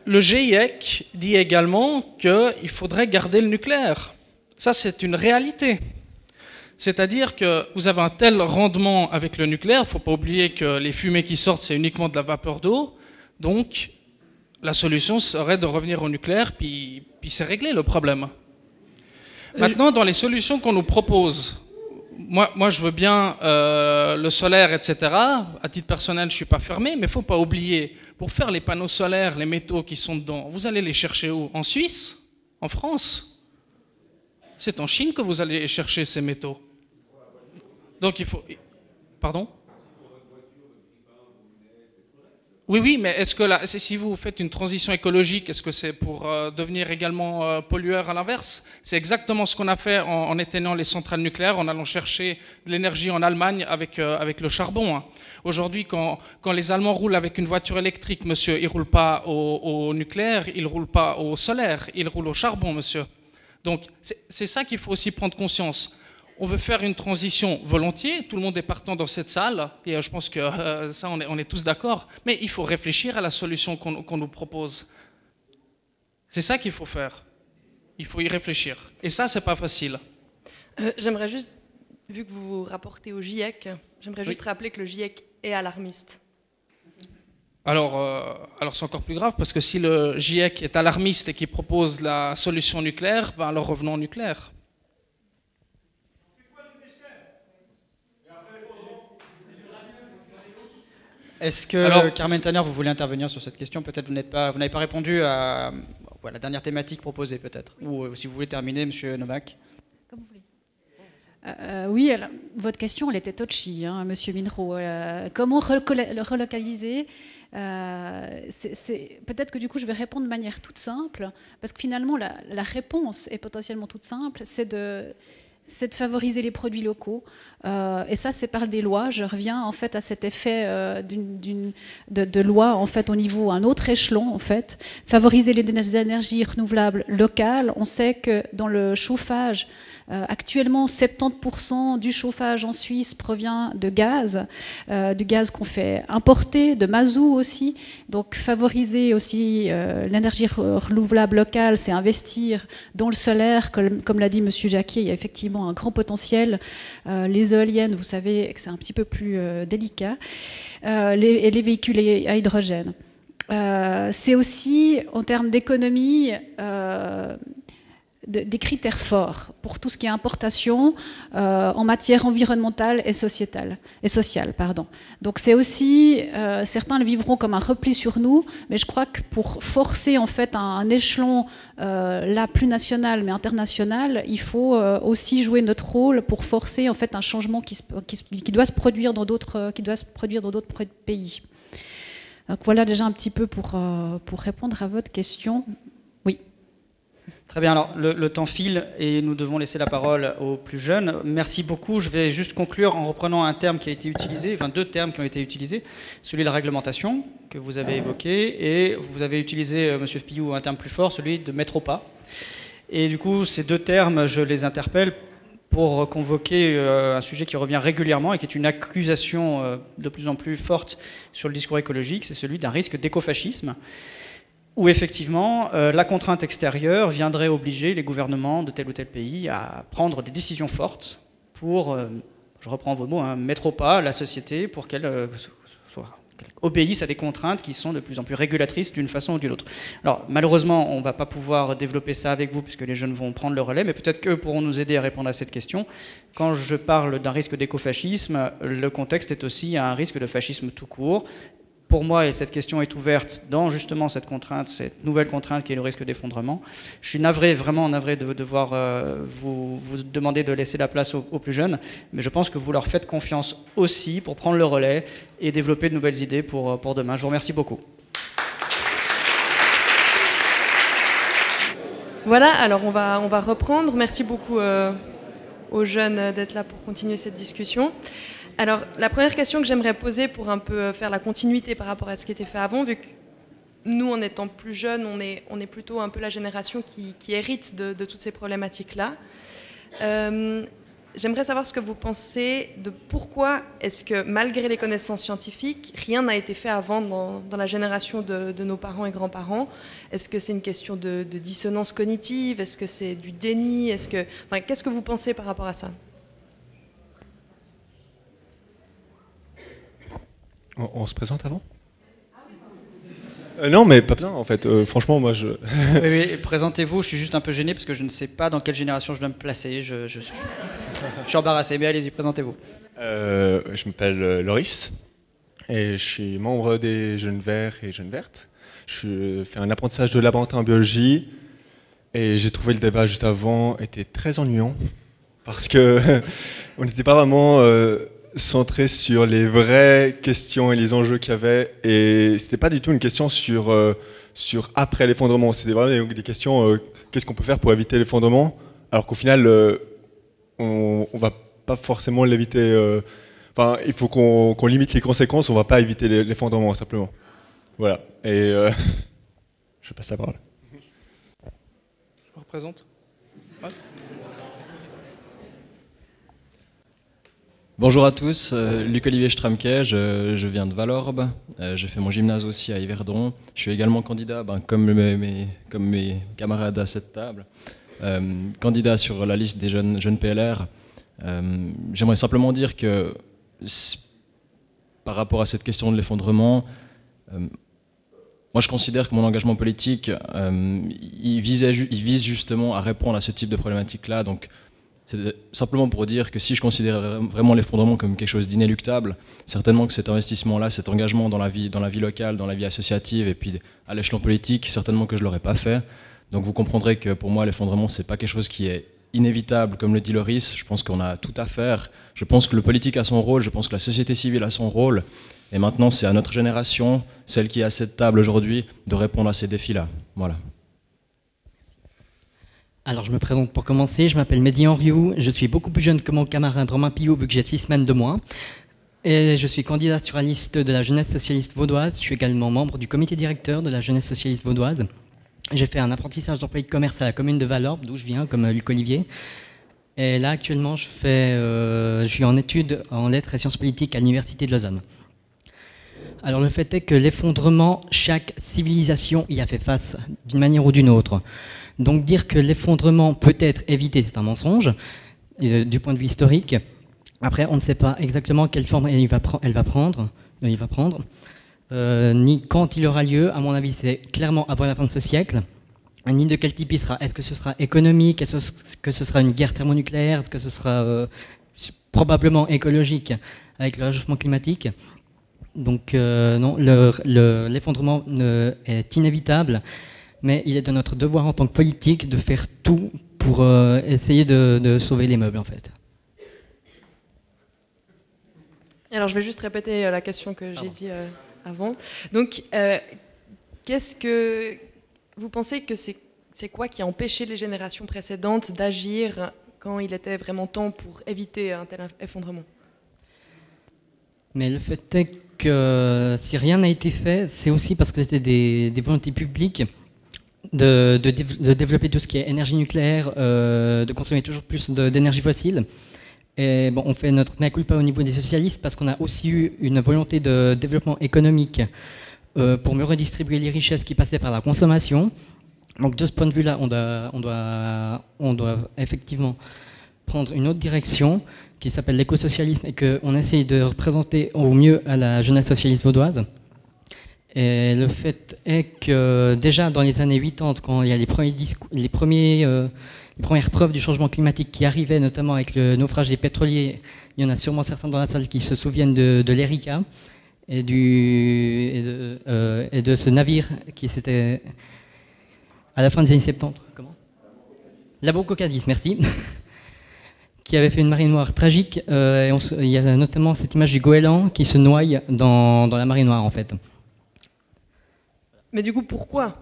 le GIEC dit également qu'il faudrait garder le nucléaire. Ça, c'est une réalité. C'est-à-dire que vous avez un tel rendement avec le nucléaire, il ne faut pas oublier que les fumées qui sortent, c'est uniquement de la vapeur d'eau. Donc, la solution serait de revenir au nucléaire, puis c'est réglé le problème. Maintenant, dans les solutions qu'on nous propose, moi je veux bien le solaire, etc. À titre personnel, je ne suis pas fermé, mais il ne faut pas oublier, pour faire les panneaux solaires, les métaux qui sont dedans, vous allez les chercher où? En Suisse? En France? C'est en Chine que vous allez chercher ces métaux. Donc il faut... Pardon? Oui, mais est-ce que là, si vous faites une transition écologique, est-ce que c'est pour devenir également pollueur à l'inverse? C'est exactement ce qu'on a fait en éteignant les centrales nucléaires, en allant chercher de l'énergie en Allemagne avec le charbon. Hein. Aujourd'hui, quand les Allemands roulent avec une voiture électrique, monsieur, ils ne roulent pas au nucléaire, ils ne roulent pas au solaire, ils roulent au charbon, monsieur. Donc c'est ça qu'il faut aussi prendre conscience. On veut faire une transition volontiers, tout le monde est partant dans cette salle, et je pense que ça, on est tous d'accord, mais il faut réfléchir à la solution qu'on nous propose. C'est ça qu'il faut faire. Il faut y réfléchir. Et ça, c'est pas facile. J'aimerais juste, vu que vous vous rapportez au GIEC, j'aimerais juste rappeler que le GIEC est alarmiste. Alors c'est encore plus grave, parce que si le GIEC est alarmiste et qu'il propose la solution nucléaire, ben alors revenons au nucléaire. Est-ce que, Carmen Tanner, vous voulez intervenir sur cette question? Peut-être vous n'avez pas répondu à la dernière thématique proposée, peut-être. Ou si vous voulez terminer, Monsieur Novak. Comme vous voulez. Oui, alors, votre question, elle était touchy, hein, Monsieur Minro. Comment relocaliser? Peut-être que du coup, je vais répondre de manière toute simple, parce que finalement, la réponse est potentiellement toute simple, c'est c'est de favoriser les produits locaux. Et ça, c'est par des lois. Je reviens en fait à cet effet de loi en fait au niveau un autre échelon en fait. Favoriser les énergies renouvelables locales. On sait que dans le chauffage, actuellement, 70% du chauffage en Suisse provient de gaz, du gaz qu'on fait importer, de mazout aussi. Donc favoriser aussi l'énergie renouvelable locale, c'est investir dans le solaire, comme l'a dit M. Jacquier, il y a effectivement un grand potentiel. Les éoliennes, vous savez que c'est un petit peu plus délicat, et les véhicules à hydrogène. C'est aussi, en termes d'économie, des critères forts pour tout ce qui est importation en matière environnementale et sociale. Donc c'est aussi, certains le vivront comme un repli sur nous, mais je crois que pour forcer en fait un échelon là plus national mais international, il faut aussi jouer notre rôle pour forcer en fait un changement qui doit se produire dans d'autres pays. Donc voilà déjà un petit peu pour répondre à votre question. Très bien, alors le temps file et nous devons laisser la parole aux plus jeunes. Merci beaucoup. Je vais juste conclure en reprenant un terme qui a été utilisé, enfin 2 termes qui ont été utilisés, celui de la réglementation que vous avez évoqué, et vous avez utilisé, Monsieur Pillou, un terme plus fort, celui de mettre au pas. Et du coup, ces 2 termes, je les interpelle pour convoquer un sujet qui revient régulièrement et qui est une accusation de plus en plus forte sur le discours écologique, c'est celui d'un risque d'écofascisme, où effectivement la contrainte extérieure viendrait obliger les gouvernements de tel ou tel pays à prendre des décisions fortes pour, je reprends vos mots, mettre au pas la société pour qu'elle obéisse à des contraintes qui sont de plus en plus régulatrices d'une façon ou d'une autre. Alors malheureusement, on ne va pas pouvoir développer ça avec vous puisque les jeunes vont prendre le relais, mais peut-être qu'eux pourront nous aider à répondre à cette question. Quand je parle d'un risque d'écofascisme, le contexte est aussi un risque de fascisme tout court. Pour moi, et cette question est ouverte dans justement cette contrainte, cette nouvelle contrainte qui est le risque d'effondrement. Je suis navré, vraiment navré de devoir vous demander de laisser la place aux plus jeunes, mais je pense que vous leur faites confiance aussi pour prendre le relais et développer de nouvelles idées pour demain. Je vous remercie beaucoup. Voilà, alors on va reprendre. Merci beaucoup aux jeunes d'être là pour continuer cette discussion. Alors, la première question que j'aimerais poser pour un peu faire la continuité par rapport à ce qui était fait avant, vu que nous, en étant plus jeunes, on est plutôt un peu la génération qui hérite de toutes ces problématiques-là. J'aimerais savoir ce que vous pensez de pourquoi est-ce que, malgré les connaissances scientifiques, rien n'a été fait avant dans la génération de nos parents et grands-parents. Est-ce que c'est une question de dissonance cognitive? Est-ce que c'est du déni? Qu'est-ce que vous pensez par rapport à ça? On se présente avant? Non, mais pas besoin en fait. Franchement, moi je. Oui, présentez-vous. Je suis juste un peu gêné parce que je ne sais pas dans quelle génération je dois me placer. Je suis embarrassé, mais allez-y, présentez-vous. Je m'appelle Loris et je suis membre des Jeunes Verts et Jeunes Vertes. Je fais un apprentissage de laborantin en biologie et j'ai trouvé le débat juste avant était très ennuyant parce que on n'était pas vraiment centré sur les vraies questions et les enjeux qu'il y avait, et c'était pas du tout une question sur après l'effondrement, c'était vraiment des questions qu'est-ce qu'on peut faire pour éviter l'effondrement, alors qu'au final on va pas forcément l'éviter, il faut qu'on limite les conséquences, on va pas éviter l'effondrement simplement. Voilà, et je passe la parole. Je me représente. Ouais. Bonjour à tous, Luc-Olivier Stramke, je viens de Valorbe, j'ai fait mon gymnase aussi à Yverdon. Je suis également candidat, comme mes camarades à cette table, candidat sur la liste des jeunes PLR. J'aimerais simplement dire que par rapport à cette question de l'effondrement, moi je considère que mon engagement politique, il vise justement à répondre à ce type de problématique-là. Donc, c'est simplement pour dire que si je considérais vraiment l'effondrement comme quelque chose d'inéluctable, certainement que cet investissement-là, cet engagement dans la vie locale, dans la vie associative et puis à l'échelon politique, certainement que je ne l'aurais pas fait. Donc vous comprendrez que pour moi, l'effondrement, ce n'est pas quelque chose qui est inévitable, comme le dit Loris. Je pense qu'on a tout à faire. Je pense que le politique a son rôle, je pense que la société civile a son rôle. Et maintenant, c'est à notre génération, celle qui est à cette table aujourd'hui, de répondre à ces défis-là. Voilà. Alors, je me présente pour commencer. Je m'appelle Mehdi Henriou. Je suis beaucoup plus jeune que mon camarade Romain Pillot, vu que j'ai 6 semaines de moins. Et je suis candidat sur la liste de la jeunesse socialiste vaudoise. Je suis également membre du comité directeur de la jeunesse socialiste vaudoise. J'ai fait un apprentissage d'employé de commerce à la commune de Valorbe, d'où je viens, comme Luc Olivier. Et là, actuellement, je suis en études en lettres et sciences politiques à l'université de Lausanne. Alors, le fait est que l'effondrement, chaque civilisation y a fait face d'une manière ou d'une autre. Donc, dire que l'effondrement peut être évité, c'est un mensonge, du point de vue historique. Après, on ne sait pas exactement quelle forme il va prendre, ni quand il aura lieu. À mon avis, c'est clairement avant la fin de ce siècle. Ni de quel type il sera. Est-ce que ce sera économique? Est-ce que ce sera une guerre thermonucléaire? Est-ce que ce sera probablement écologique avec le réchauffement climatique? Donc non, l'effondrement est inévitable, mais il est de notre devoir en tant que politique de faire tout pour essayer de sauver les meubles, en fait. Alors, je vais juste répéter la question que j'ai dit avant. Donc, qu'est-ce que vous pensez que c'est quoi qui a empêché les générations précédentes d'agir quand il était vraiment temps pour éviter un tel effondrement? Mais le fait est que si rien n'a été fait, c'est aussi parce que c'était des volontés publiques de développer tout ce qui est énergie nucléaire, de consommer toujours plus d'énergie fossile. Et bon, on fait notre mea culpa au niveau des socialistes parce qu'on a aussi eu une volonté de développement économique pour mieux redistribuer les richesses qui passaient par la consommation. Donc de ce point de vue-là, on doit effectivement prendre une autre direction qui s'appelle l'écosocialisme et qu'on essaye de représenter au mieux à la jeunesse socialiste vaudoise. Et le fait est que déjà dans les années 80, quand il y a les premières preuves du changement climatique qui arrivaient, notamment avec le naufrage des pétroliers, il y en a sûrement certains dans la salle qui se souviennent de l'Erika et de ce navire qui s'était à la fin des années 70. Comment? L'Abro-Cocadis, merci. Qui avait fait une marée noire tragique. Il y a notamment cette image du goéland qui se noie dans la marée noire, en fait. Mais du coup, pourquoi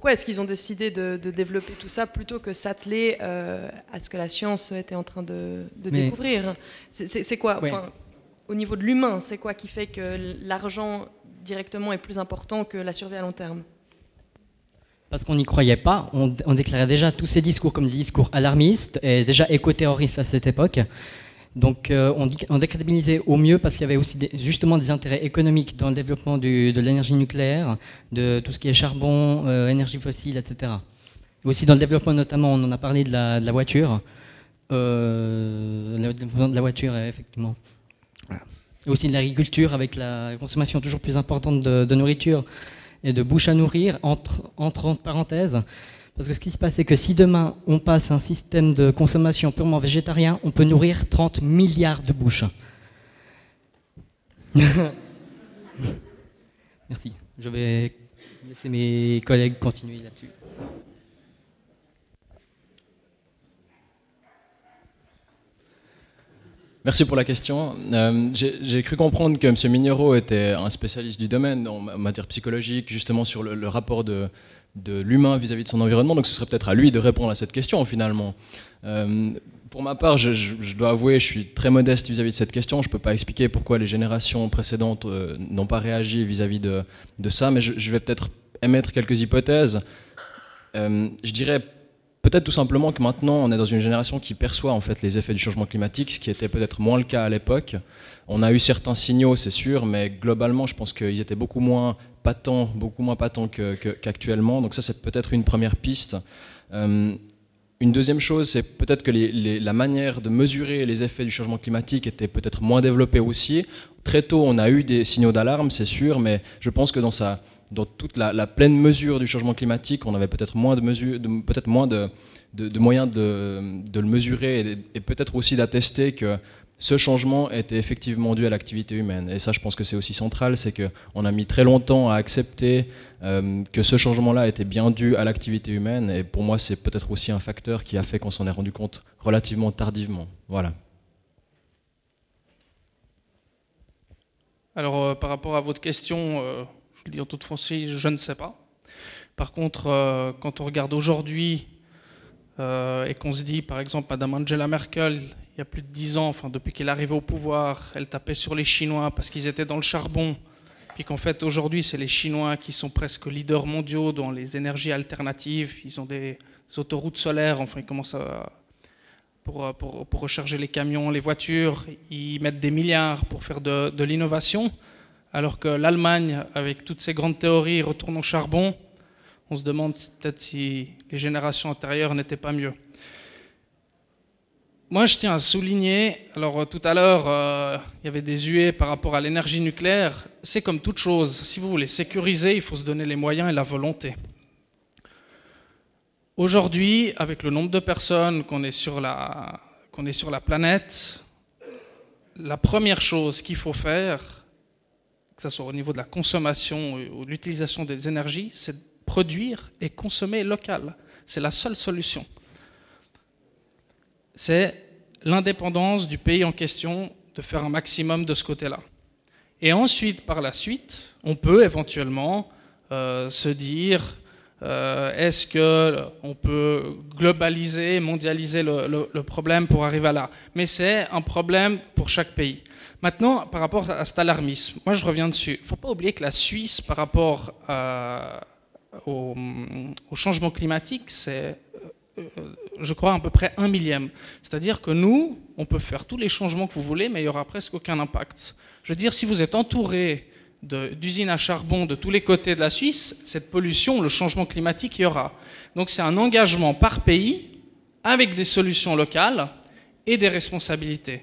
est-ce qu'ils ont décidé de développer tout ça plutôt que s'atteler à ce que la science était en train de découvrir? C'est quoi, ouais. Au niveau de l'humain, c'est quoi qui fait que l'argent directement est plus important que la survie à long terme? Parce qu'on n'y croyait pas, on déclarait déjà tous ces discours comme des discours alarmistes et déjà éco-terroristes à cette époque. Donc on décrédibilisait au mieux parce qu'il y avait aussi justement des intérêts économiques dans le développement de l'énergie nucléaire, de tout ce qui est charbon, énergie fossile, etc. Et aussi dans le développement notamment, on en a parlé de la voiture, le développement de la voiture effectivement. Voilà. Et aussi de l'agriculture avec la consommation toujours plus importante de nourriture et de bouche à nourrir, entre parenthèses. Parce que ce qui se passe, c'est que si demain on passe à un système de consommation purement végétarien, on peut nourrir 30 milliards de bouches. Merci. Je vais laisser mes collègues continuer là-dessus. Merci pour la question. J'ai cru comprendre que M. Mignero était un spécialiste du domaine en matière psychologique, justement sur le rapport de l'humain vis-à-vis de son environnement, donc ce serait peut-être à lui de répondre à cette question finalement. Pour ma part, je dois avouer, je suis très modeste vis-à-vis de cette question, je ne peux pas expliquer pourquoi les générations précédentes n'ont pas réagi vis-à-vis de ça, mais je vais peut-être émettre quelques hypothèses. Je dirais peut-être tout simplement que maintenant on est dans une génération qui perçoit en fait les effets du changement climatique, ce qui était peut-être moins le cas à l'époque. On a eu certains signaux, c'est sûr, mais globalement je pense qu'ils étaient beaucoup moins patents qu'actuellement. Donc ça c'est peut-être une première piste. Une deuxième chose, c'est peut-être que la manière de mesurer les effets du changement climatique était peut-être moins développée aussi. Très tôt on a eu des signaux d'alarme, c'est sûr, mais je pense que dans toute la pleine mesure du changement climatique, on avait peut-être moins de moyens de le mesurer et peut-être aussi d'attester que ce changement était effectivement dû à l'activité humaine. Et ça, je pense que c'est aussi central, c'est qu'on a mis très longtemps à accepter que ce changement-là était bien dû à l'activité humaine. Et pour moi, c'est peut-être aussi un facteur qui a fait qu'on s'en est rendu compte relativement tardivement. Voilà. Alors, par rapport à votre question, je le dis en toute franchise, je ne sais pas. Par contre, quand on regarde aujourd'hui et qu'on se dit, par exemple, Madame Angela Merkel, il y a plus de 10 ans, enfin, depuis qu'elle est arrivée au pouvoir, elle tapait sur les Chinois parce qu'ils étaient dans le charbon, puis qu'en fait, aujourd'hui, c'est les Chinois qui sont presque leaders mondiaux dans les énergies alternatives. Ils ont des autoroutes solaires, enfin, ils commencent à... Pour recharger les camions, les voitures, ils mettent des milliards pour faire de l'innovation, alors que l'Allemagne, avec toutes ces grandes théories, retourne au charbon. On se demande peut-être si les générations antérieures n'étaient pas mieux. Moi, je tiens à souligner, alors tout à l'heure, il y avait des huées par rapport à l'énergie nucléaire. C'est comme toute chose, si vous voulez sécuriser, il faut se donner les moyens et la volonté. Aujourd'hui, avec le nombre de personnes qu'on est sur la planète, la première chose qu'il faut faire, que ce soit au niveau de la consommation ou de l'utilisation des énergies, c'est de produire et consommer local. C'est la seule solution. C'est l'indépendance du pays en question de faire un maximum de ce côté-là. Et ensuite, par la suite, on peut éventuellement se dire... est-ce qu'on peut globaliser, mondialiser le problème pour arriver à là? Mais c'est un problème pour chaque pays. Maintenant, par rapport à cet alarmisme, moi je reviens dessus. Il ne faut pas oublier que la Suisse, par rapport au changement climatique, c'est, je crois, à peu près 1/1000. C'est-à-dire que nous, on peut faire tous les changements que vous voulez, mais il n'y aura presque aucun impact. Je veux dire, si vous êtes entouré d'usines à charbon de tous les côtés de la Suisse, cette pollution, le changement climatique, il y aura. Donc c'est un engagement par pays, avec des solutions locales et des responsabilités.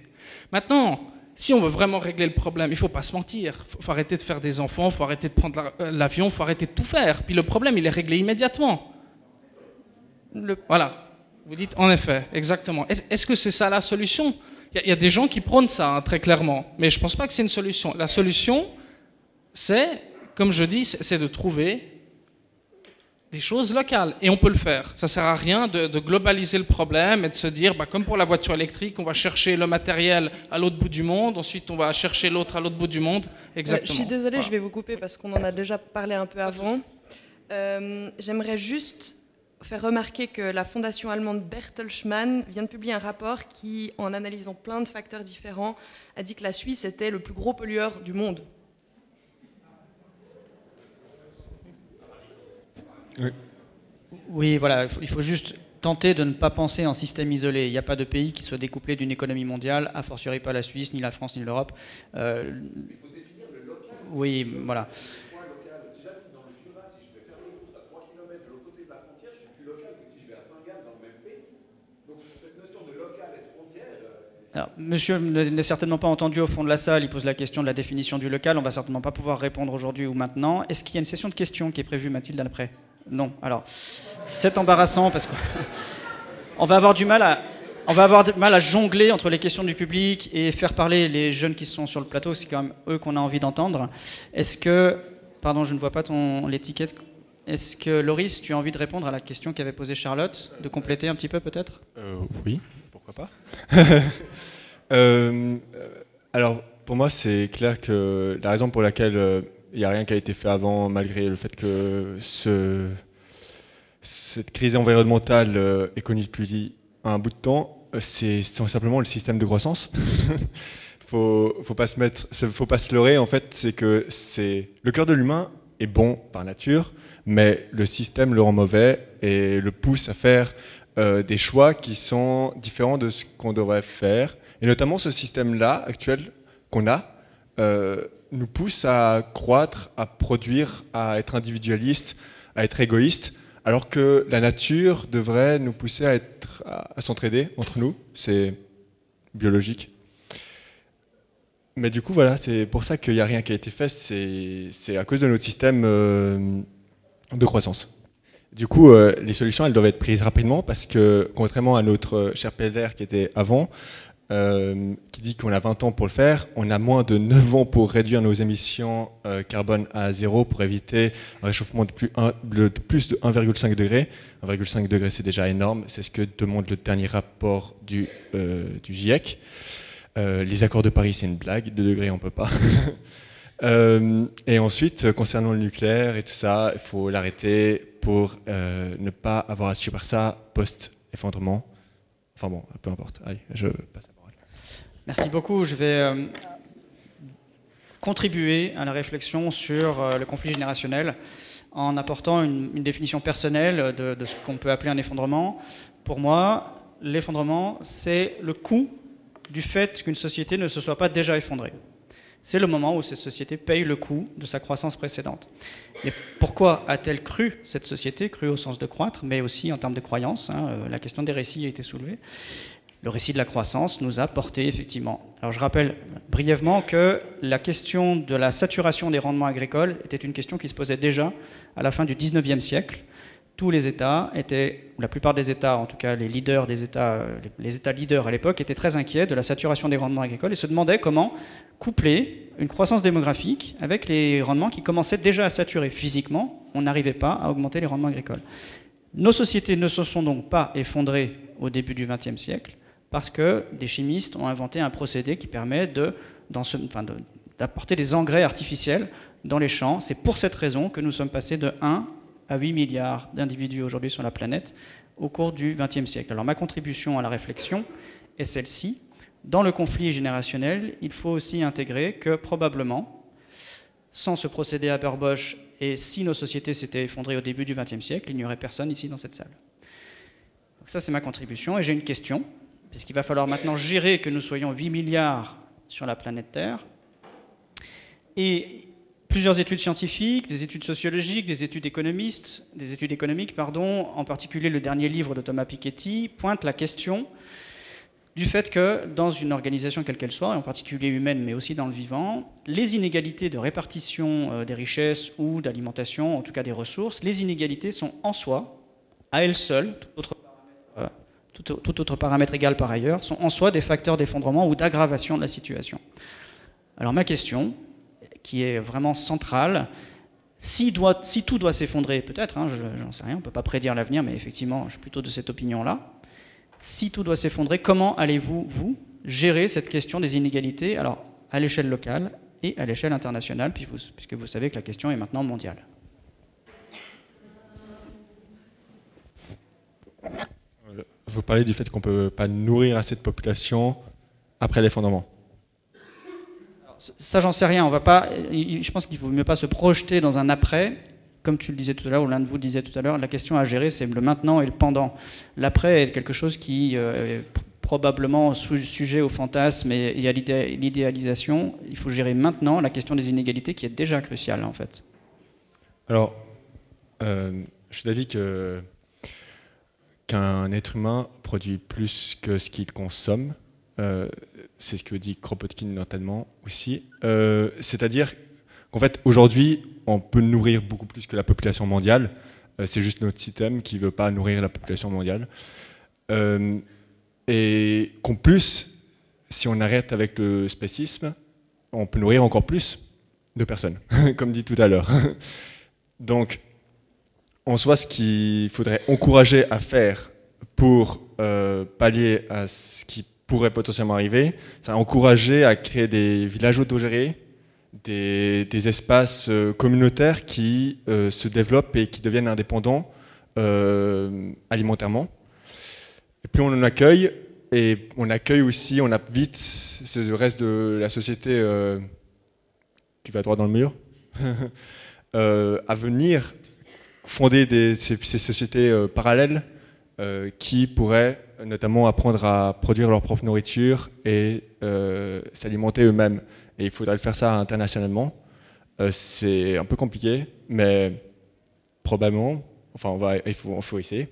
Maintenant, si on veut vraiment régler le problème, il ne faut pas se mentir. Il faut arrêter de faire des enfants, il faut arrêter de prendre l'avion, il faut arrêter de tout faire. Puis le problème, il est réglé immédiatement. Voilà. Vous dites, en effet, exactement. Est-ce que c'est ça la solution? Il y a des gens qui prônent ça, hein, très clairement. Mais je ne pense pas que c'est une solution. La solution... c'est, comme je dis, c'est de trouver des choses locales. Et on peut le faire. Ça ne sert à rien de globaliser le problème et de se dire, bah, comme pour la voiture électrique, on va chercher le matériel à l'autre bout du monde, ensuite on va chercher l'autre à l'autre bout du monde. Exactement. Je suis désolée, voilà. Je vais vous couper parce qu'on en a déjà parlé un peu avant. J'aimerais juste faire remarquer que la fondation allemande Bertelsmann vient de publier un rapport qui, en analysant plein de facteurs différents, a dit que la Suisse était le plus gros pollueur du monde. Oui. Oui, voilà, il faut juste tenter de ne pas penser en système isolé. Il n'y a pas de pays qui soit découplé d'une économie mondiale, a fortiori pas la Suisse, ni la France, ni l'Europe. Il faut définir le local. Oui, voilà. Si j'habite dans le Jura, si je vais faire mes courses à 3 km de l'autre côté de la frontière, je suis plus local que si je vais à Saint-Gall dans le même pays. Donc cette notion de local et de frontière... Alors, monsieur n'est certainement pas entendu au fond de la salle, il pose la question de la définition du local, on ne va certainement pas pouvoir répondre aujourd'hui ou maintenant. Est-ce qu'il y a une session de questions qui est prévue, Mathilde, après ? Non. Alors, c'est embarrassant parce qu'on va avoir du mal à jongler entre les questions du public et faire parler les jeunes qui sont sur le plateau, c'est quand même eux qu'on a envie d'entendre. Est-ce que, pardon, je ne vois pas l'étiquette, est-ce que Loris, tu as envie de répondre à la question qu'avait posée Charlotte, de compléter un petit peu peut-être ? Oui, pourquoi pas. Alors, pour moi, c'est clair que la raison pour laquelle il n'y a rien qui a été fait avant, malgré le fait que cette crise environnementale est connue depuis un bout de temps, c'est simplement le système de croissance. faut pas se leurrer, en fait, c'est que le cœur de l'humain est bon par nature, mais le système le rend mauvais et le pousse à faire des choix qui sont différents de ce qu'on devrait faire. Et notamment ce système-là, actuel, qu'on a, nous pousse à croître, à produire, à être individualiste, à être égoïste, alors que la nature devrait nous pousser à s'entraider entre nous. C'est biologique. Mais du coup, voilà, c'est pour ça qu'il n'y a rien qui a été fait, c'est à cause de notre système de croissance. Du coup, les solutions, elles doivent être prises rapidement parce que, contrairement à notre cher Peder qui était avant, qui dit qu'on a 20 ans pour le faire, on a moins de 9 ans pour réduire nos émissions carbone à zéro pour éviter un réchauffement de plus de 1,5 degré. 1,5 degré, c'est déjà énorme, c'est ce que demande le dernier rapport du GIEC. Les accords de Paris, c'est une blague, 2 degrés, on ne peut pas. Et ensuite, concernant le nucléaire et tout ça, il faut l'arrêter pour ne pas avoir à subir ça effondrement. Enfin bon, peu importe. Allez, je passe la parole. Merci beaucoup. Je vais contribuer à la réflexion sur le conflit générationnel en apportant une définition personnelle de ce qu'on peut appeler un effondrement. Pour moi, l'effondrement, c'est le coût du fait qu'une société ne se soit pas déjà effondrée. C'est le moment où cette société paye le coût de sa croissance précédente. Et pourquoi a-t-elle cru, cette société, cru au sens de croître, mais aussi en termes de croyance, la question des récits a été soulevée. Le récit de la croissance nous a porté effectivement. Alors je rappelle brièvement que la question de la saturation des rendements agricoles était une question qui se posait déjà à la fin du 19e siècle. Tous les États étaient, ou la plupart des États, en tout cas les leaders des États, les États leaders à l'époque, étaient très inquiets de la saturation des rendements agricoles et se demandaient comment coupler une croissance démographique avec les rendements qui commençaient déjà à saturer physiquement. On n'arrivait pas à augmenter les rendements agricoles. Nos sociétés ne se sont donc pas effondrées au début du XXe siècle parce que des chimistes ont inventé un procédé qui permet d'apporter des engrais artificiels dans les champs. C'est pour cette raison que nous sommes passés de 1 à 8 milliards d'individus aujourd'hui sur la planète au cours du XXe siècle. Alors ma contribution à la réflexion est celle-ci. Dans le conflit générationnel, il faut aussi intégrer que probablement, sans ce procédé Haber-Bosch et si nos sociétés s'étaient effondrées au début du XXe siècle, il n'y aurait personne ici dans cette salle. Donc ça, c'est ma contribution. Et j'ai une question, puisqu'il va falloir maintenant gérer que nous soyons 8 milliards sur la planète Terre. Et plusieurs études scientifiques, des études sociologiques, des études économiques, en particulier le dernier livre de Thomas Piketty, pointent la question du fait que dans une organisation quelle qu'elle soit, en particulier humaine mais aussi dans le vivant, les inégalités de répartition des richesses ou d'alimentation, en tout cas des ressources, les inégalités sont en soi, à elles seules, tout autre paramètre égal par ailleurs, sont en soi des facteurs d'effondrement ou d'aggravation de la situation. Alors ma question, qui est vraiment centrale, si tout doit s'effondrer, peut-être, j'en sais rien, on ne peut pas prédire l'avenir, mais effectivement, je suis plutôt de cette opinion-là. Si tout doit s'effondrer, comment allez-vous, vous, gérer cette question des inégalités, alors à l'échelle locale et à l'échelle internationale, puisque vous savez que la question est maintenant mondiale? Vous parlez du fait qu'on ne peut pas nourrir assez de population après l'effondrement. Ça, j'en sais rien. Je pense qu'il ne vaut mieux pas se projeter dans un après. Comme tu le disais tout à l'heure, ou l'un de vous le disait tout à l'heure, la question à gérer, c'est le maintenant et le pendant. L'après est quelque chose qui est probablement sujet au fantasme et à l'idéalisation. Il faut gérer maintenant la question des inégalités qui est déjà cruciale, en fait. Alors, je suis d'avis qu'un être humain produit plus que ce qu'il consomme. C'est ce que dit Kropotkin notamment aussi. C'est-à-dire qu'en fait, aujourd'hui, on peut nourrir beaucoup plus que la population mondiale. C'est juste notre système qui ne veut pas nourrir la population mondiale. Et qu'en plus, si on arrête avec le spécisme, on peut nourrir encore plus de personnes, comme dit tout à l'heure. Donc, en soi, ce qu'il faudrait encourager à faire pour pallier à ce qui pourrait potentiellement arriver, c'est encourager à créer des villages autogérés, des espaces communautaires qui se développent et qui deviennent indépendants alimentairement. Et plus on en accueille, et on accueille aussi, on invite le reste de la société qui va droit dans le mur à venir fonder ces sociétés parallèles qui pourraient notamment apprendre à produire leur propre nourriture et s'alimenter eux-mêmes. Et il faudrait le faire ça internationalement. C'est un peu compliqué, mais probablement, enfin il faut essayer.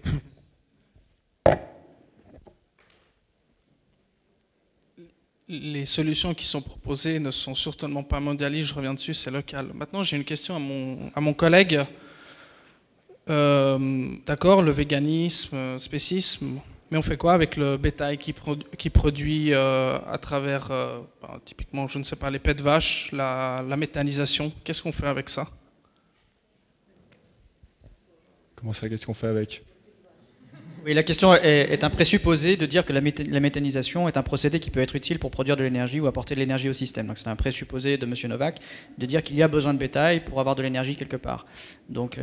Les solutions qui sont proposées ne sont certainement pas mondialistes, je reviens dessus, c'est local. Maintenant, j'ai une question à mon collègue. D'accord, le véganisme, spécisme, mais on fait quoi avec le bétail qui produit à travers, typiquement, je ne sais pas, les pets de vache, la méthanisation? Qu'est-ce qu'on fait avec ça? Comment ça, qu'est-ce qu'on fait avec? Oui, la question est un présupposé de dire que la méthanisation est un procédé qui peut être utile pour produire de l'énergie ou apporter de l'énergie au système. Donc c'est un présupposé de M. Novak de dire qu'il y a besoin de bétail pour avoir de l'énergie quelque part. Donc,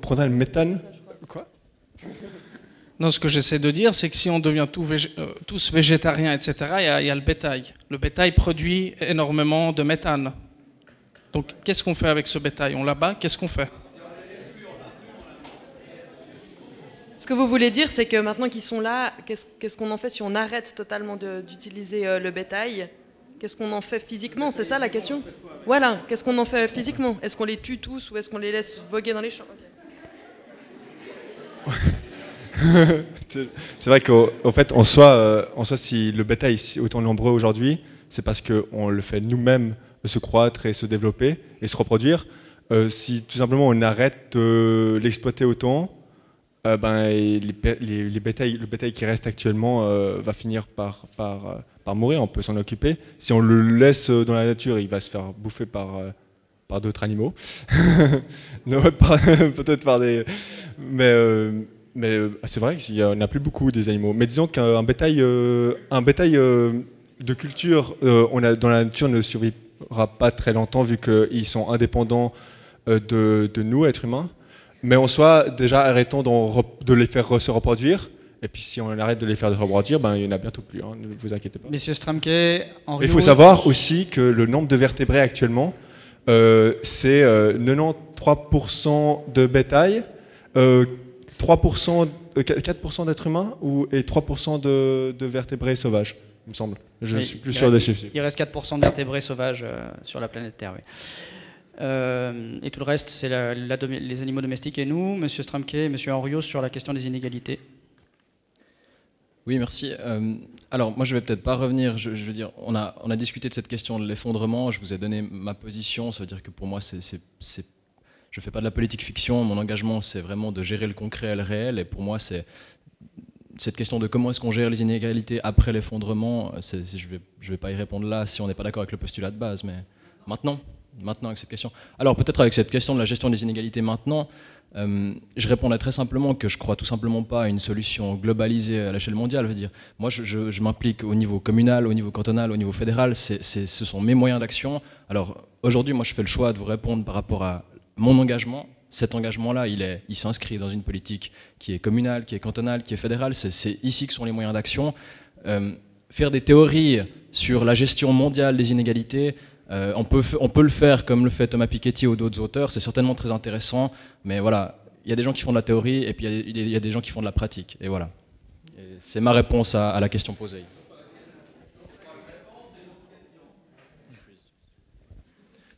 prenez le méthane. Quoi? Non, ce que j'essaie de dire, c'est que si on devient tous végétariens, etc., il y a le bétail. Le bétail produit énormément de méthane. Donc, qu'est-ce qu'on fait avec ce bétail? On l'abat, qu'est-ce qu'on fait? Ce que vous voulez dire, c'est que maintenant qu'ils sont là, qu'est-ce qu'on en fait si on arrête totalement d'utiliser le bétail? Qu'est-ce qu'on en fait physiquement? C'est ça la question? Voilà, qu'est-ce qu'on en fait physiquement? Est-ce qu'on les tue tous ou est-ce qu'on les laisse voguer dans les champs? C'est vrai qu'en fait, en soi, si le bétail est autant nombreux aujourd'hui, c'est parce qu'on le fait nous-mêmes se croître et se développer et se reproduire. Si tout simplement on arrête de l'exploiter autant, le bétail qui reste actuellement va finir par mourir. On peut s'en occuper. Si on le laisse dans la nature, il va se faire bouffer par d'autres animaux. Peut-être par des... Mais c'est vrai qu'il n'y en a plus beaucoup des animaux. Mais disons qu'un bétail, de culture dans la nature ne survivra pas très longtemps vu qu'ils sont indépendants de nous, êtres humains. Mais en soi, déjà arrêtons de les faire se reproduire. Et puis si on arrête de les faire se reproduire, il n'y en a bientôt plus, hein, ne vous inquiétez pas. Messieurs Stramke, Henri. Il faut savoir aussi que le nombre de vertébrés actuellement, c'est 93% de bétail, 4% d'êtres humains et 3% de vertébrés sauvages, il me semble. Je suis plus sûr des chiffres. Il reste 4% de vertébrés sauvages sur la planète Terre, oui. Et tout le reste, c'est les animaux domestiques et nous, Monsieur Stramke et Monsieur Henriot, sur la question des inégalités. Oui, merci. Alors, moi, je vais peut-être pas revenir. Je veux dire, on a discuté de cette question de l'effondrement. Je vous ai donné ma position. Ça veut dire que pour moi, je fais pas de la politique fiction. Mon engagement, c'est vraiment de gérer le concret et le réel. Et pour moi, c'est cette question de comment est-ce qu'on gère les inégalités après l'effondrement. Je vais pas y répondre là si on n'est pas d'accord avec le postulat de base. Mais maintenant avec cette question. Alors, peut-être avec cette question de la gestion des inégalités maintenant. Je répondrais très simplement que je crois tout simplement pas à une solution globalisée à l'échelle mondiale. Je veux dire, moi, je m'implique au niveau communal, au niveau cantonal, au niveau fédéral. Ce sont mes moyens d'action. Alors, aujourd'hui, moi, je fais le choix de vous répondre par rapport à mon engagement. Cet engagement-là, il s'inscrit dans une politique qui est communale, qui est cantonale, qui est fédérale. C'est ici que sont les moyens d'action. Faire des théories sur la gestion mondiale des inégalités, on peut le faire comme le fait Thomas Piketty ou d'autres auteurs, c'est certainement très intéressant, mais voilà, il y a des gens qui font de la théorie et puis il y a des gens qui font de la pratique, et voilà. C'est ma réponse à la question posée.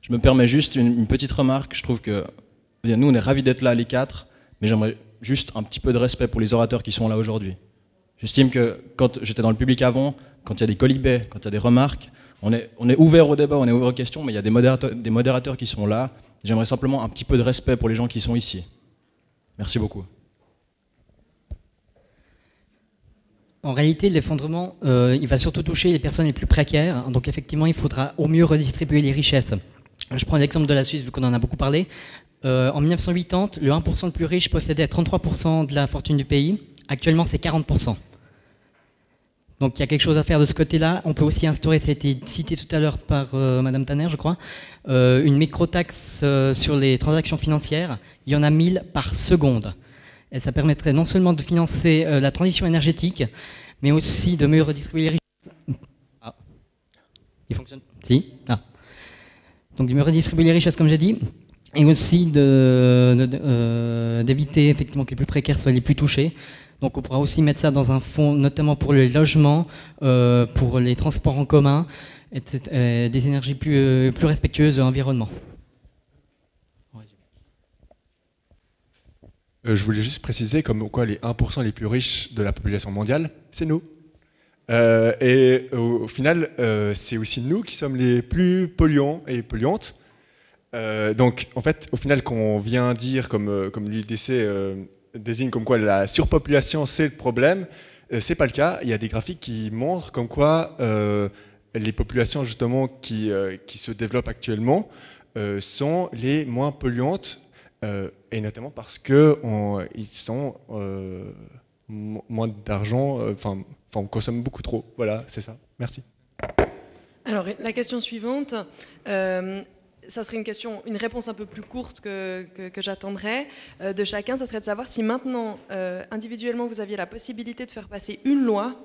Je me permets juste une petite remarque, je trouve que nous on est ravis d'être là les quatre, mais j'aimerais juste un petit peu de respect pour les orateurs qui sont là aujourd'hui. J'estime que quand j'étais dans le public avant, quand il y a des colibets, quand il y a des remarques, on est ouvert au débat, on est ouvert aux questions, mais il y a des modérateurs qui sont là. J'aimerais simplement un petit peu de respect pour les gens qui sont ici. Merci beaucoup. En réalité, l'effondrement, il va surtout toucher les personnes les plus précaires. Donc effectivement, il faudra au mieux redistribuer les richesses. Je prends l'exemple de la Suisse, vu qu'on en a beaucoup parlé. En 1980, le 1% le plus riche possédait 33% de la fortune du pays. Actuellement, c'est 40%. Donc il y a quelque chose à faire de ce côté-là. On peut aussi instaurer, ça a été cité tout à l'heure par Madame Tanner, je crois, une microtaxe sur les transactions financières. Il y en a 1000 par seconde. Et ça permettrait non seulement de financer la transition énergétique, mais aussi de mieux redistribuer les richesses. Ah. Il fonctionne? Si. Ah. Donc de mieux redistribuer les richesses, comme j'ai dit, et aussi d'éviter effectivement que les plus précaires soient les plus touchés. Donc on pourra aussi mettre ça dans un fonds, notamment pour les logements, pour les transports en commun, etc., des énergies plus respectueuses de l'environnement. Je voulais juste préciser comme quoi les 1% les plus riches de la population mondiale, c'est nous. Et au final, c'est aussi nous qui sommes les plus polluants et polluantes. Donc en fait, au final, qu'on vient dire comme l'UDC désigne comme quoi la surpopulation c'est le problème, c'est pas le cas. Il y a des graphiques qui montrent comme quoi les populations justement qui se développent actuellement sont les moins polluantes, et notamment parce que ils sont moins d'argent, on consomme beaucoup trop. Voilà, c'est ça. Merci. Alors la question suivante. ça serait une réponse un peu plus courte que j'attendrais de chacun. Ça serait de savoir si maintenant, individuellement, vous aviez la possibilité de faire passer une loi,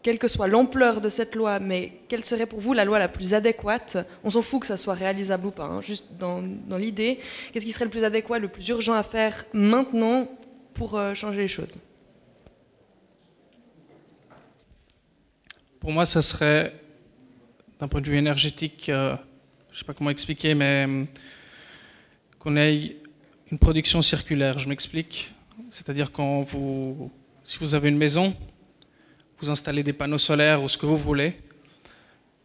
quelle que soit l'ampleur de cette loi, mais quelle serait pour vous la loi la plus adéquate? On s'en fout que ça soit réalisable ou pas, hein, juste dans l'idée. Qu'est-ce qui serait le plus adéquat, le plus urgent à faire maintenant pour changer les choses? Pour moi, ça serait, d'un point de vue énergétique, je ne sais pas comment expliquer, mais qu'on ait une production circulaire. Je m'explique. C'est-à-dire si vous avez une maison, vous installez des panneaux solaires ou ce que vous voulez,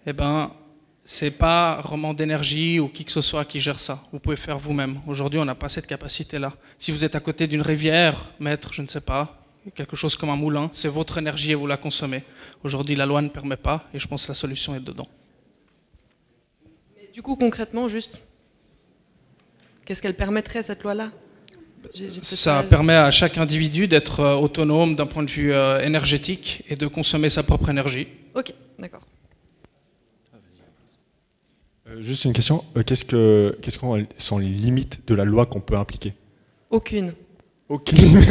eh ben, c'est pas Romand d'énergie ou qui que ce soit qui gère ça. Vous pouvez faire vous-même. Aujourd'hui, on n'a pas cette capacité-là. Si vous êtes à côté d'une rivière, mettre, je ne sais pas, quelque chose comme un moulin, c'est votre énergie et vous la consommez. Aujourd'hui, la loi ne permet pas et je pense que la solution est dedans. Mais du coup, concrètement, juste, qu'est-ce qu'elle permettrait, cette loi-là? Ça permet à chaque individu d'être autonome d'un point de vue énergétique et de consommer sa propre énergie. Ok, d'accord. Juste une question, qu'est-ce qu'on sont les limites de la loi qu'on peut impliquer? Aucune. Aucune.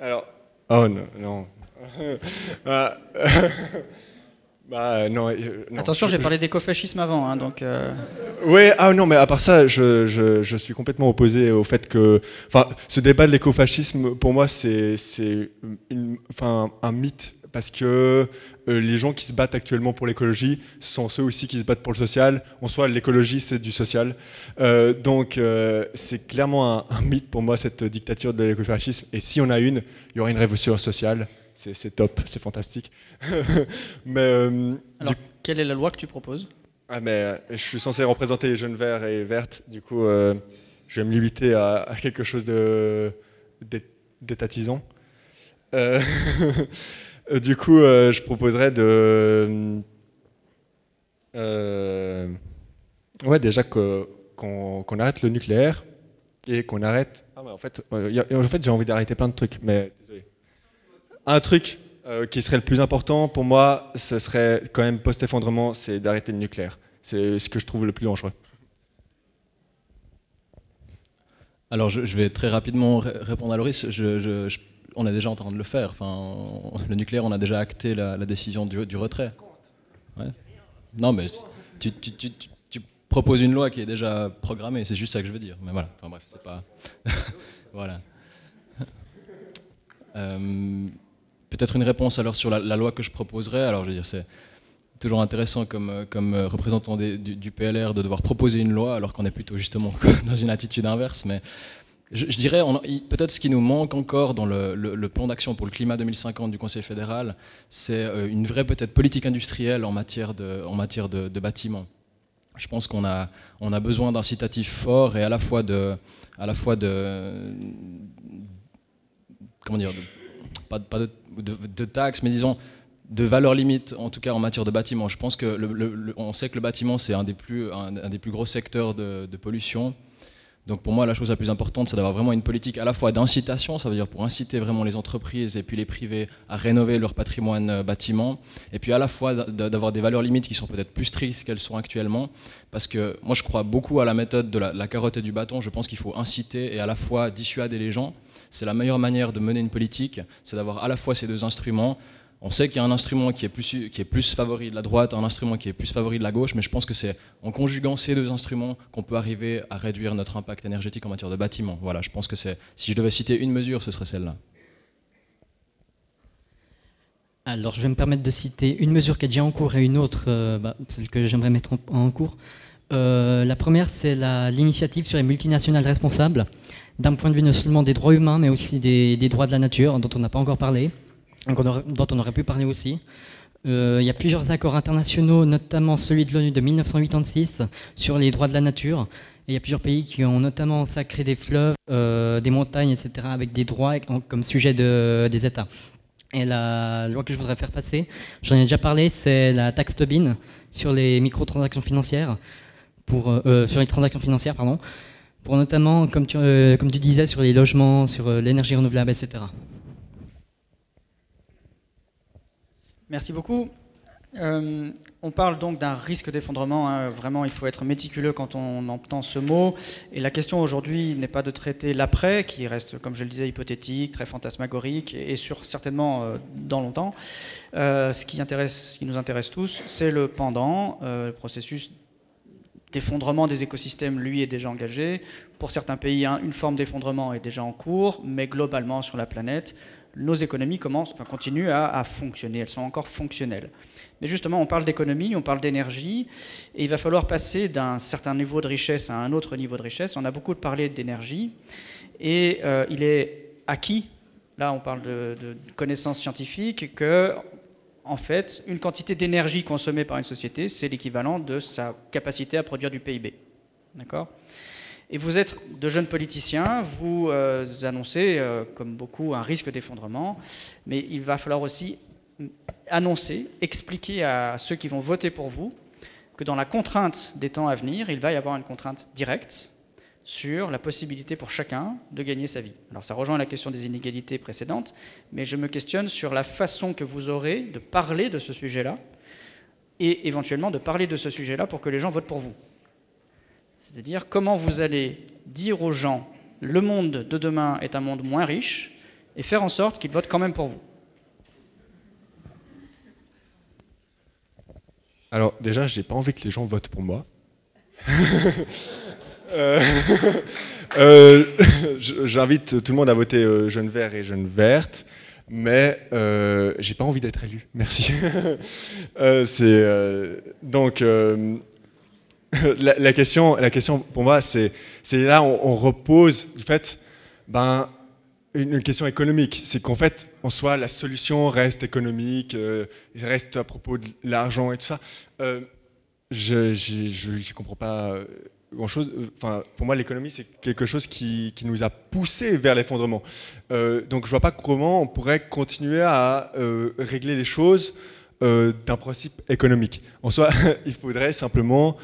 Alors, oh non. Non. Attention, j'ai parlé d'écofascisme avant, hein, donc. Oui, non, mais à part ça, je suis complètement opposé au fait que, ce débat de l'écofascisme, pour moi, c'est un mythe, parce que les gens qui se battent actuellement pour l'écologie sont ceux aussi qui se battent pour le social. En soi, l'écologie, c'est du social. Donc, c'est clairement un mythe pour moi, cette dictature de l'écofascisme. Et si on a une, il y aura une révolution sociale. C'est top, c'est fantastique. Mais, alors, quelle est la loi que tu proposes? Je suis censé représenter les jeunes verts et vertes. Du coup, je vais me limiter à quelque chose d'étatisant. Du coup, je proposerais déjà qu'on arrête le nucléaire et qu'on arrête... en fait, j'ai envie d'arrêter plein de trucs, mais désolé. Un truc qui serait le plus important pour moi, ce serait quand même post-effondrement, c'est d'arrêter le nucléaire. C'est ce que je trouve le plus dangereux. Alors, je vais très rapidement répondre à Loris. On est déjà en train de le faire. Le nucléaire, on a déjà acté la décision du retrait. Ouais. Non, mais tu proposes une loi qui est déjà programmée, c'est juste ça que je veux dire. Mais voilà, bref, c'est pas... voilà. Peut-être une réponse alors sur la loi que je proposerais. Alors, je veux dire, c'est toujours intéressant comme représentant du PLR de devoir proposer une loi alors qu'on est plutôt justement dans une attitude inverse. Mais je dirais, peut-être ce qui nous manque encore dans le plan d'action pour le climat 2050 du Conseil fédéral, c'est une vraie peut-être politique industrielle en matière de bâtiments. Je pense qu'on a besoin d'incitatifs forts et à la fois de comment dire, pas de taxes, mais disons de valeurs limites, en tout cas en matière de bâtiments. Je pense que on sait que le bâtiment, c'est un des plus gros secteurs de pollution. Donc pour moi, la chose la plus importante, c'est d'avoir vraiment une politique à la fois d'incitation, ça veut dire pour inciter vraiment les entreprises et puis les privés à rénover leur patrimoine bâtiment, et puis à la fois d'avoir des valeurs limites qui sont peut-être plus strictes qu'elles sont actuellement, parce que moi je crois beaucoup à la méthode de la carotte et du bâton. Je pense qu'il faut inciter et à la fois dissuader les gens. C'est la meilleure manière de mener une politique, c'est d'avoir à la fois ces deux instruments. On sait qu'il y a un instrument qui est plus favori de la droite, un instrument qui est plus favori de la gauche, mais je pense que c'est en conjuguant ces deux instruments qu'on peut arriver à réduire notre impact énergétique en matière de bâtiment. Voilà, je pense que si je devais citer une mesure, ce serait celle-là. Alors, je vais me permettre de citer une mesure qui est déjà en cours et une autre, celle que j'aimerais mettre en cours. La première, c'est l'initiative sur les multinationales responsables, d'un point de vue non seulement des droits humains, mais aussi des droits de la nature, dont on n'a pas encore parlé. Dont on aurait pu parler aussi. Il y a plusieurs accords internationaux, notamment celui de l'ONU de 1986 sur les droits de la nature. Et il y a plusieurs pays qui ont notamment sacré des fleuves, des montagnes, etc., avec des droits comme sujet des États. Et la loi que je voudrais faire passer, j'en ai déjà parlé, c'est la taxe Tobin sur les microtransactions financières, pour notamment, comme tu disais, sur les logements, sur l'énergie renouvelable, etc. Merci beaucoup. On parle donc d'un risque d'effondrement, hein. Vraiment il faut être méticuleux quand on entend ce mot, et la question aujourd'hui n'est pas de traiter l'après, qui reste, comme je le disais, hypothétique, très fantasmagorique, et certainement dans longtemps. Ce qui nous intéresse tous, c'est le pendant, le processus d'effondrement des écosystèmes, lui, est déjà engagé. Pour certains pays, une forme d'effondrement est déjà en cours, mais globalement sur la planète, nos économies continuent à fonctionner, elles sont encore fonctionnelles. Mais justement, on parle d'économie, on parle d'énergie, et il va falloir passer d'un certain niveau de richesse à un autre niveau de richesse. On a beaucoup parlé d'énergie, et il est acquis, là on parle de connaissances scientifiques, que en fait, une quantité d'énergie consommée par une société, c'est l'équivalent de sa capacité à produire du PIB. D'accord ? Et vous êtes de jeunes politiciens, vous annoncez, comme beaucoup, un risque d'effondrement, mais il va falloir aussi annoncer, expliquer à ceux qui vont voter pour vous que dans la contrainte des temps à venir, il va y avoir une contrainte directe sur la possibilité pour chacun de gagner sa vie. Alors ça rejoint la question des inégalités précédentes, mais je me questionne sur la façon que vous aurez de parler de ce sujet-là, et éventuellement de parler de ce sujet-là pour que les gens votent pour vous. C'est-à-dire comment vous allez dire aux gens « le monde de demain est un monde moins riche » et faire en sorte qu'ils votent quand même pour vous. Alors déjà, je n'ai pas envie que les gens votent pour moi. J'invite tout le monde à voter Jeunes Verts et Jeunes Vertes, mais j'ai pas envie d'être élu. Merci. Donc la question pour moi, c'est là on repose du fait, une question économique. C'est qu'en fait, en soi, la solution reste économique, reste à propos de l'argent et tout ça. Je comprends pas grand-chose. Enfin, pour moi, l'économie, c'est quelque chose qui nous a poussé vers l'effondrement. Donc, je vois pas comment on pourrait continuer à régler les choses d'un principe économique. En soi, il faudrait simplement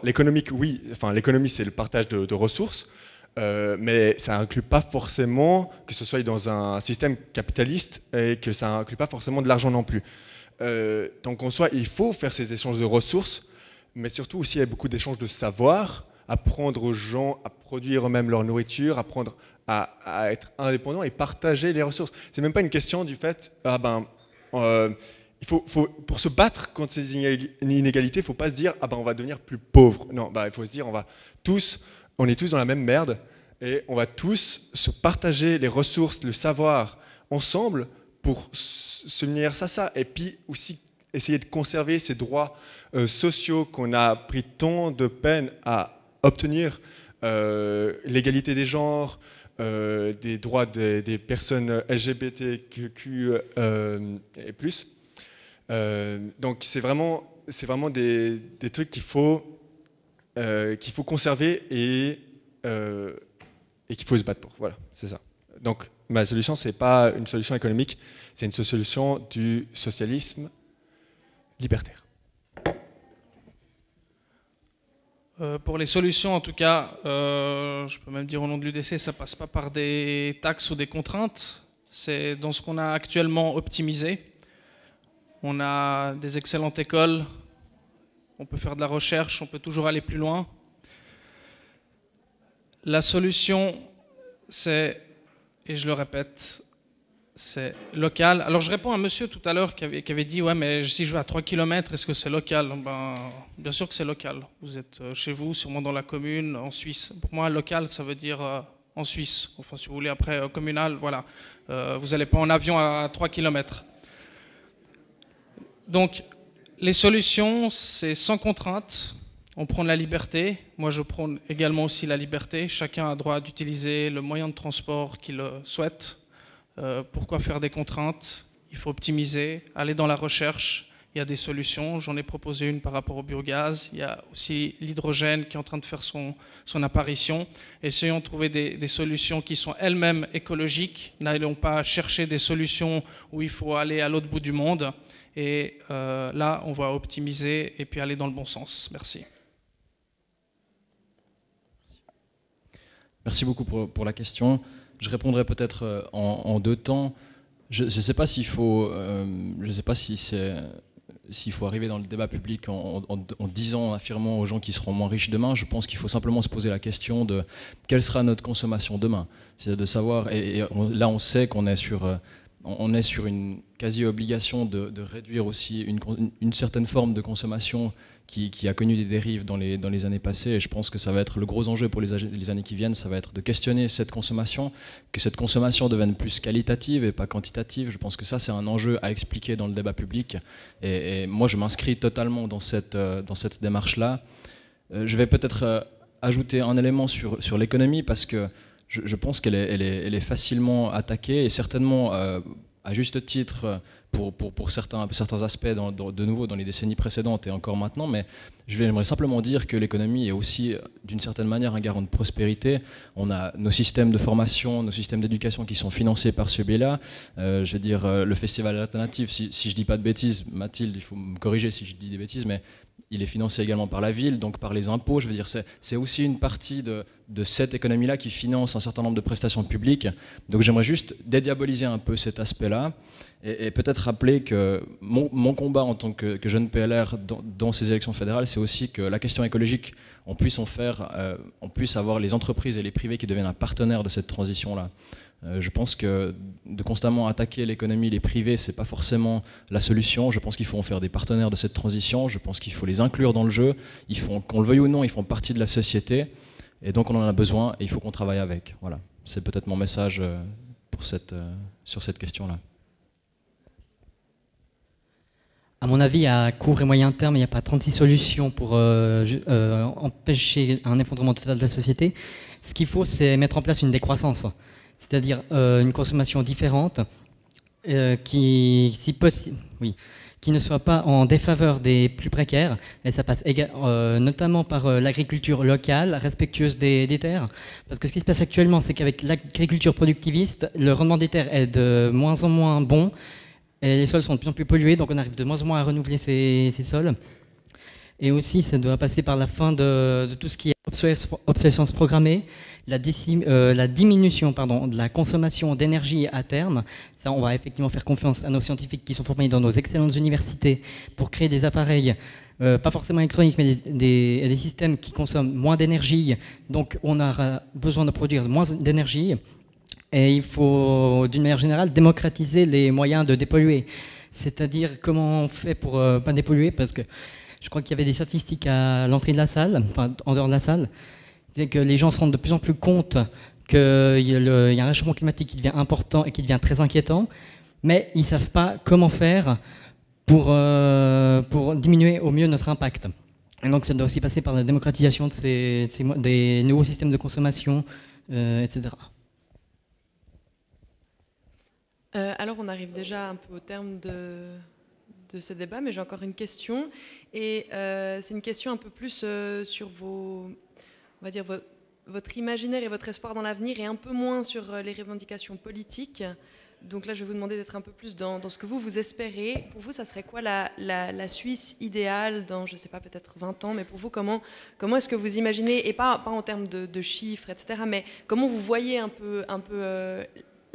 l'économique, oui. Enfin, l'économie, c'est le partage de ressources. Mais ça inclut pas forcément que ce soit dans un système capitaliste et que ça inclut pas forcément de l'argent non plus. Donc en soi, il faut faire ces échanges de ressources, mais surtout aussi il y a beaucoup d'échanges de savoir, apprendre aux gens à produire eux-mêmes leur nourriture, apprendre à être indépendants et partager les ressources. C'est même pas une question du fait il faut pour se battre contre ces inégalités, il faut pas se dire on va devenir plus pauvre. Non, il faut se dire on est tous dans la même merde et on va tous se partager les ressources, le savoir ensemble pour se unir ça. Et puis aussi essayer de conserver ces droits sociaux qu'on a pris tant de peine à obtenir, l'égalité des genres, des droits des personnes LGBTQ et plus. Donc c'est vraiment des trucs qu'il faut conserver et qu'il faut se battre pour. Voilà, c'est ça. Donc ma solution, c'est pas une solution économique, c'est une solution du socialisme libertaire. Pour les solutions, en tout cas, je peux même dire au nom de l'UDC, ça passe pas par des taxes ou des contraintes. C'est dans ce qu'on a actuellement optimisé. On a des excellentes écoles. On peut faire de la recherche, on peut toujours aller plus loin. La solution, c'est, et je le répète, c'est local. Alors je réponds à un monsieur tout à l'heure qui avait dit « Ouais, mais si je vais à 3 km, est-ce que c'est local ?» Bien sûr que c'est local. Vous êtes chez vous, sûrement dans la commune, en Suisse. Pour moi, local, ça veut dire en Suisse. Enfin, si vous voulez, après, communal, voilà. Vous n'allez pas en avion à 3 km. Donc, les solutions, c'est sans contrainte, on prend la liberté. Moi, je prône également aussi la liberté. Chacun a droit d'utiliser le moyen de transport qu'il souhaite. Pourquoi faire des contraintes? Il faut optimiser, aller dans la recherche. Il y a des solutions. J'en ai proposé une par rapport au biogaz. Il y a aussi l'hydrogène qui est en train de faire son apparition. Essayons de trouver des solutions qui sont elles-mêmes écologiques. N'allons pas chercher des solutions où il faut aller à l'autre bout du monde. Et là, on va optimiser et puis aller dans le bon sens. Merci. Merci beaucoup pour la question. Je répondrai peut-être en deux temps. Je ne sais pas s'il faut, je sais pas si c'est s'il faut arriver dans le débat public en disant, en affirmant aux gens qui seront moins riches demain, je pense qu'il faut simplement se poser la question de quelle sera notre consommation demain. C'est de savoir, là on sait qu'on est sur une quasi-obligation de réduire aussi une certaine forme de consommation qui a connu des dérives dans les années passées, et je pense que ça va être le gros enjeu pour les années qui viennent, ça va être de questionner cette consommation, que cette consommation devienne plus qualitative et pas quantitative. Je pense que ça c'est un enjeu à expliquer dans le débat public, et moi je m'inscris totalement dans cette démarche-là. Je vais peut-être ajouter un élément sur l'économie, parce que je pense qu'elle est facilement attaquée, et certainement à juste titre pour certains aspects, de nouveau dans les décennies précédentes et encore maintenant, mais j'aimerais simplement dire que l'économie est aussi d'une certaine manière un garant de prospérité. On a nos systèmes de formation, nos systèmes d'éducation qui sont financés par ce biais-là. Je veux dire, le festival alternatif, si je ne dis pas de bêtises, Mathilde, il faut me corriger si je dis des bêtises, mais il est financé également par la ville, donc par les impôts. Je veux dire, c'est aussi une partie de cette économie-là qui finance un certain nombre de prestations publiques. Donc j'aimerais juste dédiaboliser un peu cet aspect-là, et peut-être rappeler que mon combat en tant que jeune PLR dans ces élections fédérales, c'est aussi que la question écologique, on puisse avoir les entreprises et les privés qui deviennent un partenaire de cette transition-là. Je pense que de constamment attaquer l'économie, les privés, c'est pas forcément la solution. Je pense qu'il faut en faire des partenaires de cette transition. Je pense qu'il faut les inclure dans le jeu. Qu'on le veuille ou non, ils font partie de la société. Et donc on en a besoin et il faut qu'on travaille avec. Voilà. C'est peut-être mon message sur cette question-là. À mon avis, à court et moyen terme, il n'y a pas 36 solutions pour empêcher un effondrement total de la société. Ce qu'il faut, c'est mettre en place une décroissance, c'est-à-dire une consommation différente qui ne soit pas en défaveur des plus précaires. Et ça passe notamment par l'agriculture locale, respectueuse des terres. Parce que ce qui se passe actuellement, c'est qu'avec l'agriculture productiviste, le rendement des terres est de moins en moins bon. Et les sols sont de plus en plus pollués, donc on arrive de moins en moins à renouveler ces sols. Et aussi, ça doit passer par la fin de tout ce qui est obsolescence programmée, la diminution de la consommation d'énergie à terme. Ça, on va effectivement faire confiance à nos scientifiques qui sont formés dans nos excellentes universités pour créer des appareils, pas forcément électroniques, mais des systèmes qui consomment moins d'énergie. Donc on aura besoin de produire moins d'énergie. Et il faut, d'une manière générale, démocratiser les moyens de dépolluer. C'est-à-dire comment on fait pour pas dépolluer, parce que je crois qu'il y avait des statistiques à l'entrée de la salle, enfin en dehors de la salle, c'est que les gens se rendent de plus en plus compte qu'il y a un réchauffement climatique qui devient important et qui devient très inquiétant, mais ils ne savent pas comment faire pour diminuer au mieux notre impact. Et donc ça doit aussi passer par la démocratisation des nouveaux systèmes de consommation, etc. Alors on arrive déjà un peu au terme de ce débat, mais j'ai encore une question. Et c'est une question un peu plus sur votre imaginaire et votre espoir dans l'avenir, et un peu moins sur les revendications politiques. Donc là, je vais vous demander d'être un peu plus dans ce que vous espérez. Pour vous, ça serait quoi la Suisse idéale dans, je ne sais pas, peut-être 20 ans, mais pour vous, comment est-ce que vous imaginez, et pas en termes de chiffres, etc., mais comment vous voyez un peu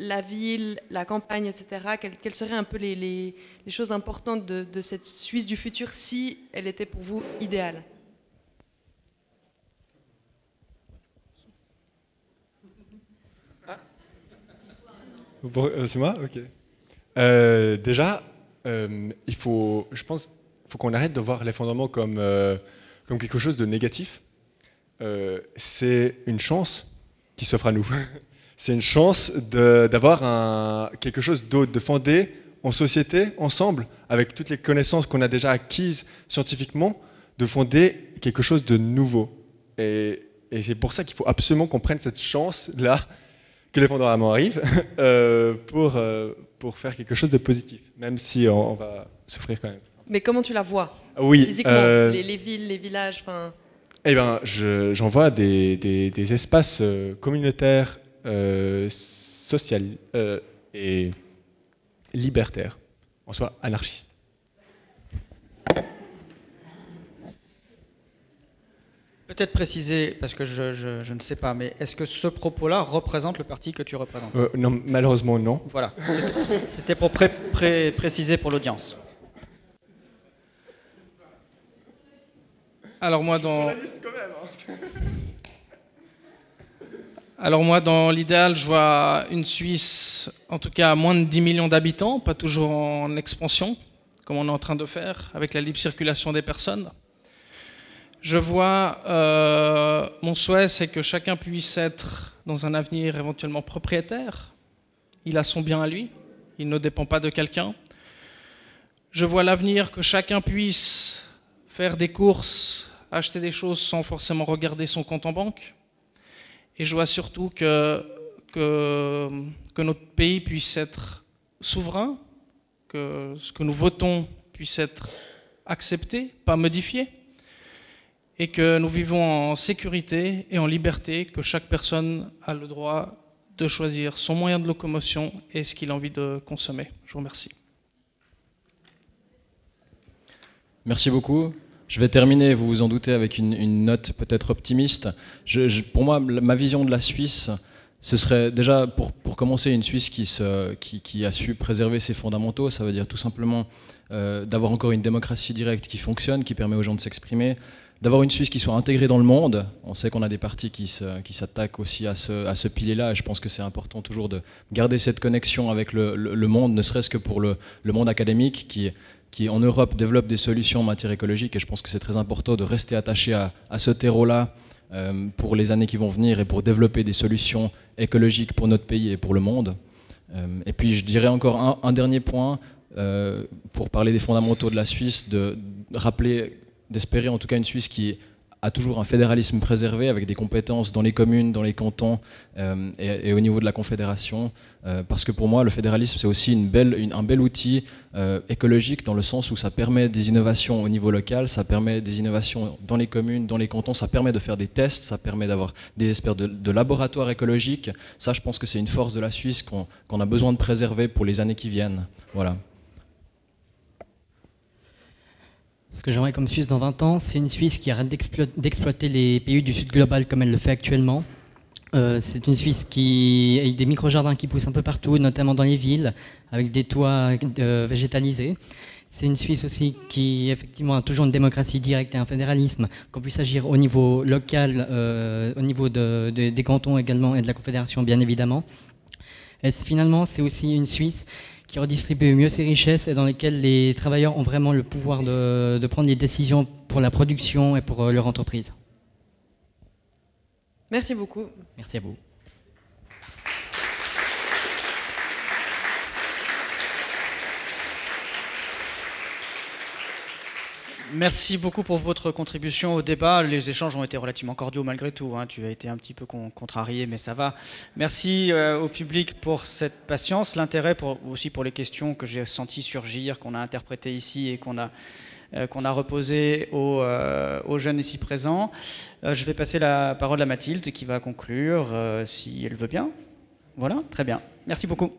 la ville, la campagne, etc. Quelles seraient un peu les choses importantes de cette Suisse du futur si elle était pour vous idéale? C'est moi? Ok. Déjà, je pense qu'il faut qu'on arrête de voir l'effondrement comme quelque chose de négatif. C'est une chance qui s'offre à nous. C'est une chance d'avoir quelque chose d'autre, de fonder en société, ensemble, avec toutes les connaissances qu'on a déjà acquises scientifiquement, de fonder quelque chose de nouveau. Et c'est pour ça qu'il faut absolument qu'on prenne cette chance-là, que l'effondrement arrive, pour faire quelque chose de positif, même si on va souffrir quand même. Mais comment tu la vois? Oui, physiquement, les villes, les villages, enfin... Eh bien, j'en vois des espaces communautaires, social et libertaire, en soi anarchiste. Peut-être préciser, parce que je ne sais pas, mais est-ce que ce propos-là représente le parti que tu représentes? Non, malheureusement non. Voilà, c'était pour préciser pour l'audience. Alors moi, Sur la liste quand même, hein. Alors moi, dans l'idéal, je vois une Suisse, en tout cas à moins de 10 millions d'habitants, pas toujours en expansion, comme on est en train de faire, avec la libre circulation des personnes. Je vois, mon souhait, c'est que chacun puisse être, dans un avenir, éventuellement propriétaire. Il a son bien à lui, il ne dépend pas de quelqu'un. Je vois l'avenir que chacun puisse faire des courses, acheter des choses sans forcément regarder son compte en banque. Et je vois surtout que notre pays puisse être souverain, que ce que nous votons puisse être accepté, pas modifié, et que nous vivons en sécurité et en liberté, que chaque personne a le droit de choisir son moyen de locomotion et ce qu'il a envie de consommer. Je vous remercie. Merci beaucoup. Je vais terminer, vous vous en doutez, avec une note peut-être optimiste. Pour moi, ma vision de la Suisse, ce serait déjà, pour commencer, une Suisse qui a su préserver ses fondamentaux. Ça veut dire tout simplement d'avoir encore une démocratie directe qui fonctionne, qui permet aux gens de s'exprimer, d'avoir une Suisse qui soit intégrée dans le monde. On sait qu'on a des partis qui s'attaquent aussi à ce pilier-là, et je pense que c'est important toujours de garder cette connexion avec le monde, ne serait-ce que pour le monde académique qui en Europe développe des solutions en matière écologique, et je pense que c'est très important de rester attaché à ce terreau-là pour les années qui vont venir et pour développer des solutions écologiques pour notre pays et pour le monde. Et puis je dirais encore un dernier point, pour parler des fondamentaux de la Suisse, de rappeler, d'espérer en tout cas une Suisse qui a toujours un fédéralisme préservé avec des compétences dans les communes, dans les cantons et au niveau de la confédération, parce que pour moi le fédéralisme c'est aussi un bel outil écologique, dans le sens où ça permet des innovations au niveau local, ça permet des innovations dans les communes, dans les cantons, ça permet de faire des tests, ça permet d'avoir des espèces de laboratoires écologiques. Ça, je pense que c'est une force de la Suisse qu'on a besoin de préserver pour les années qui viennent. Voilà. Ce que j'aimerais comme Suisse dans 20 ans, c'est une Suisse qui arrête d'exploiter les pays du Sud global comme elle le fait actuellement. C'est une Suisse qui a des micro-jardins qui poussent un peu partout, notamment dans les villes, avec des toits végétalisés. C'est une Suisse aussi qui effectivement a toujours une démocratie directe et un fédéralisme, qu'on puisse agir au niveau local, au niveau des cantons également et de la Confédération bien évidemment. Et finalement, c'est aussi une Suisse qui redistribue mieux ses richesses et dans lesquelles les travailleurs ont vraiment le pouvoir de prendre des décisions pour la production et pour leur entreprise. Merci beaucoup. Merci à vous. Merci beaucoup pour votre contribution au débat. Les échanges ont été relativement cordiaux malgré tout, hein. Tu as été un petit peu contrarié, mais ça va. Merci au public pour cette patience, l'intérêt aussi pour les questions que j'ai senti surgir, qu'on a interprétées ici et qu'on a reposées aux jeunes ici présents. Je vais passer la parole à Mathilde qui va conclure, si elle veut bien. Voilà, très bien. Merci beaucoup.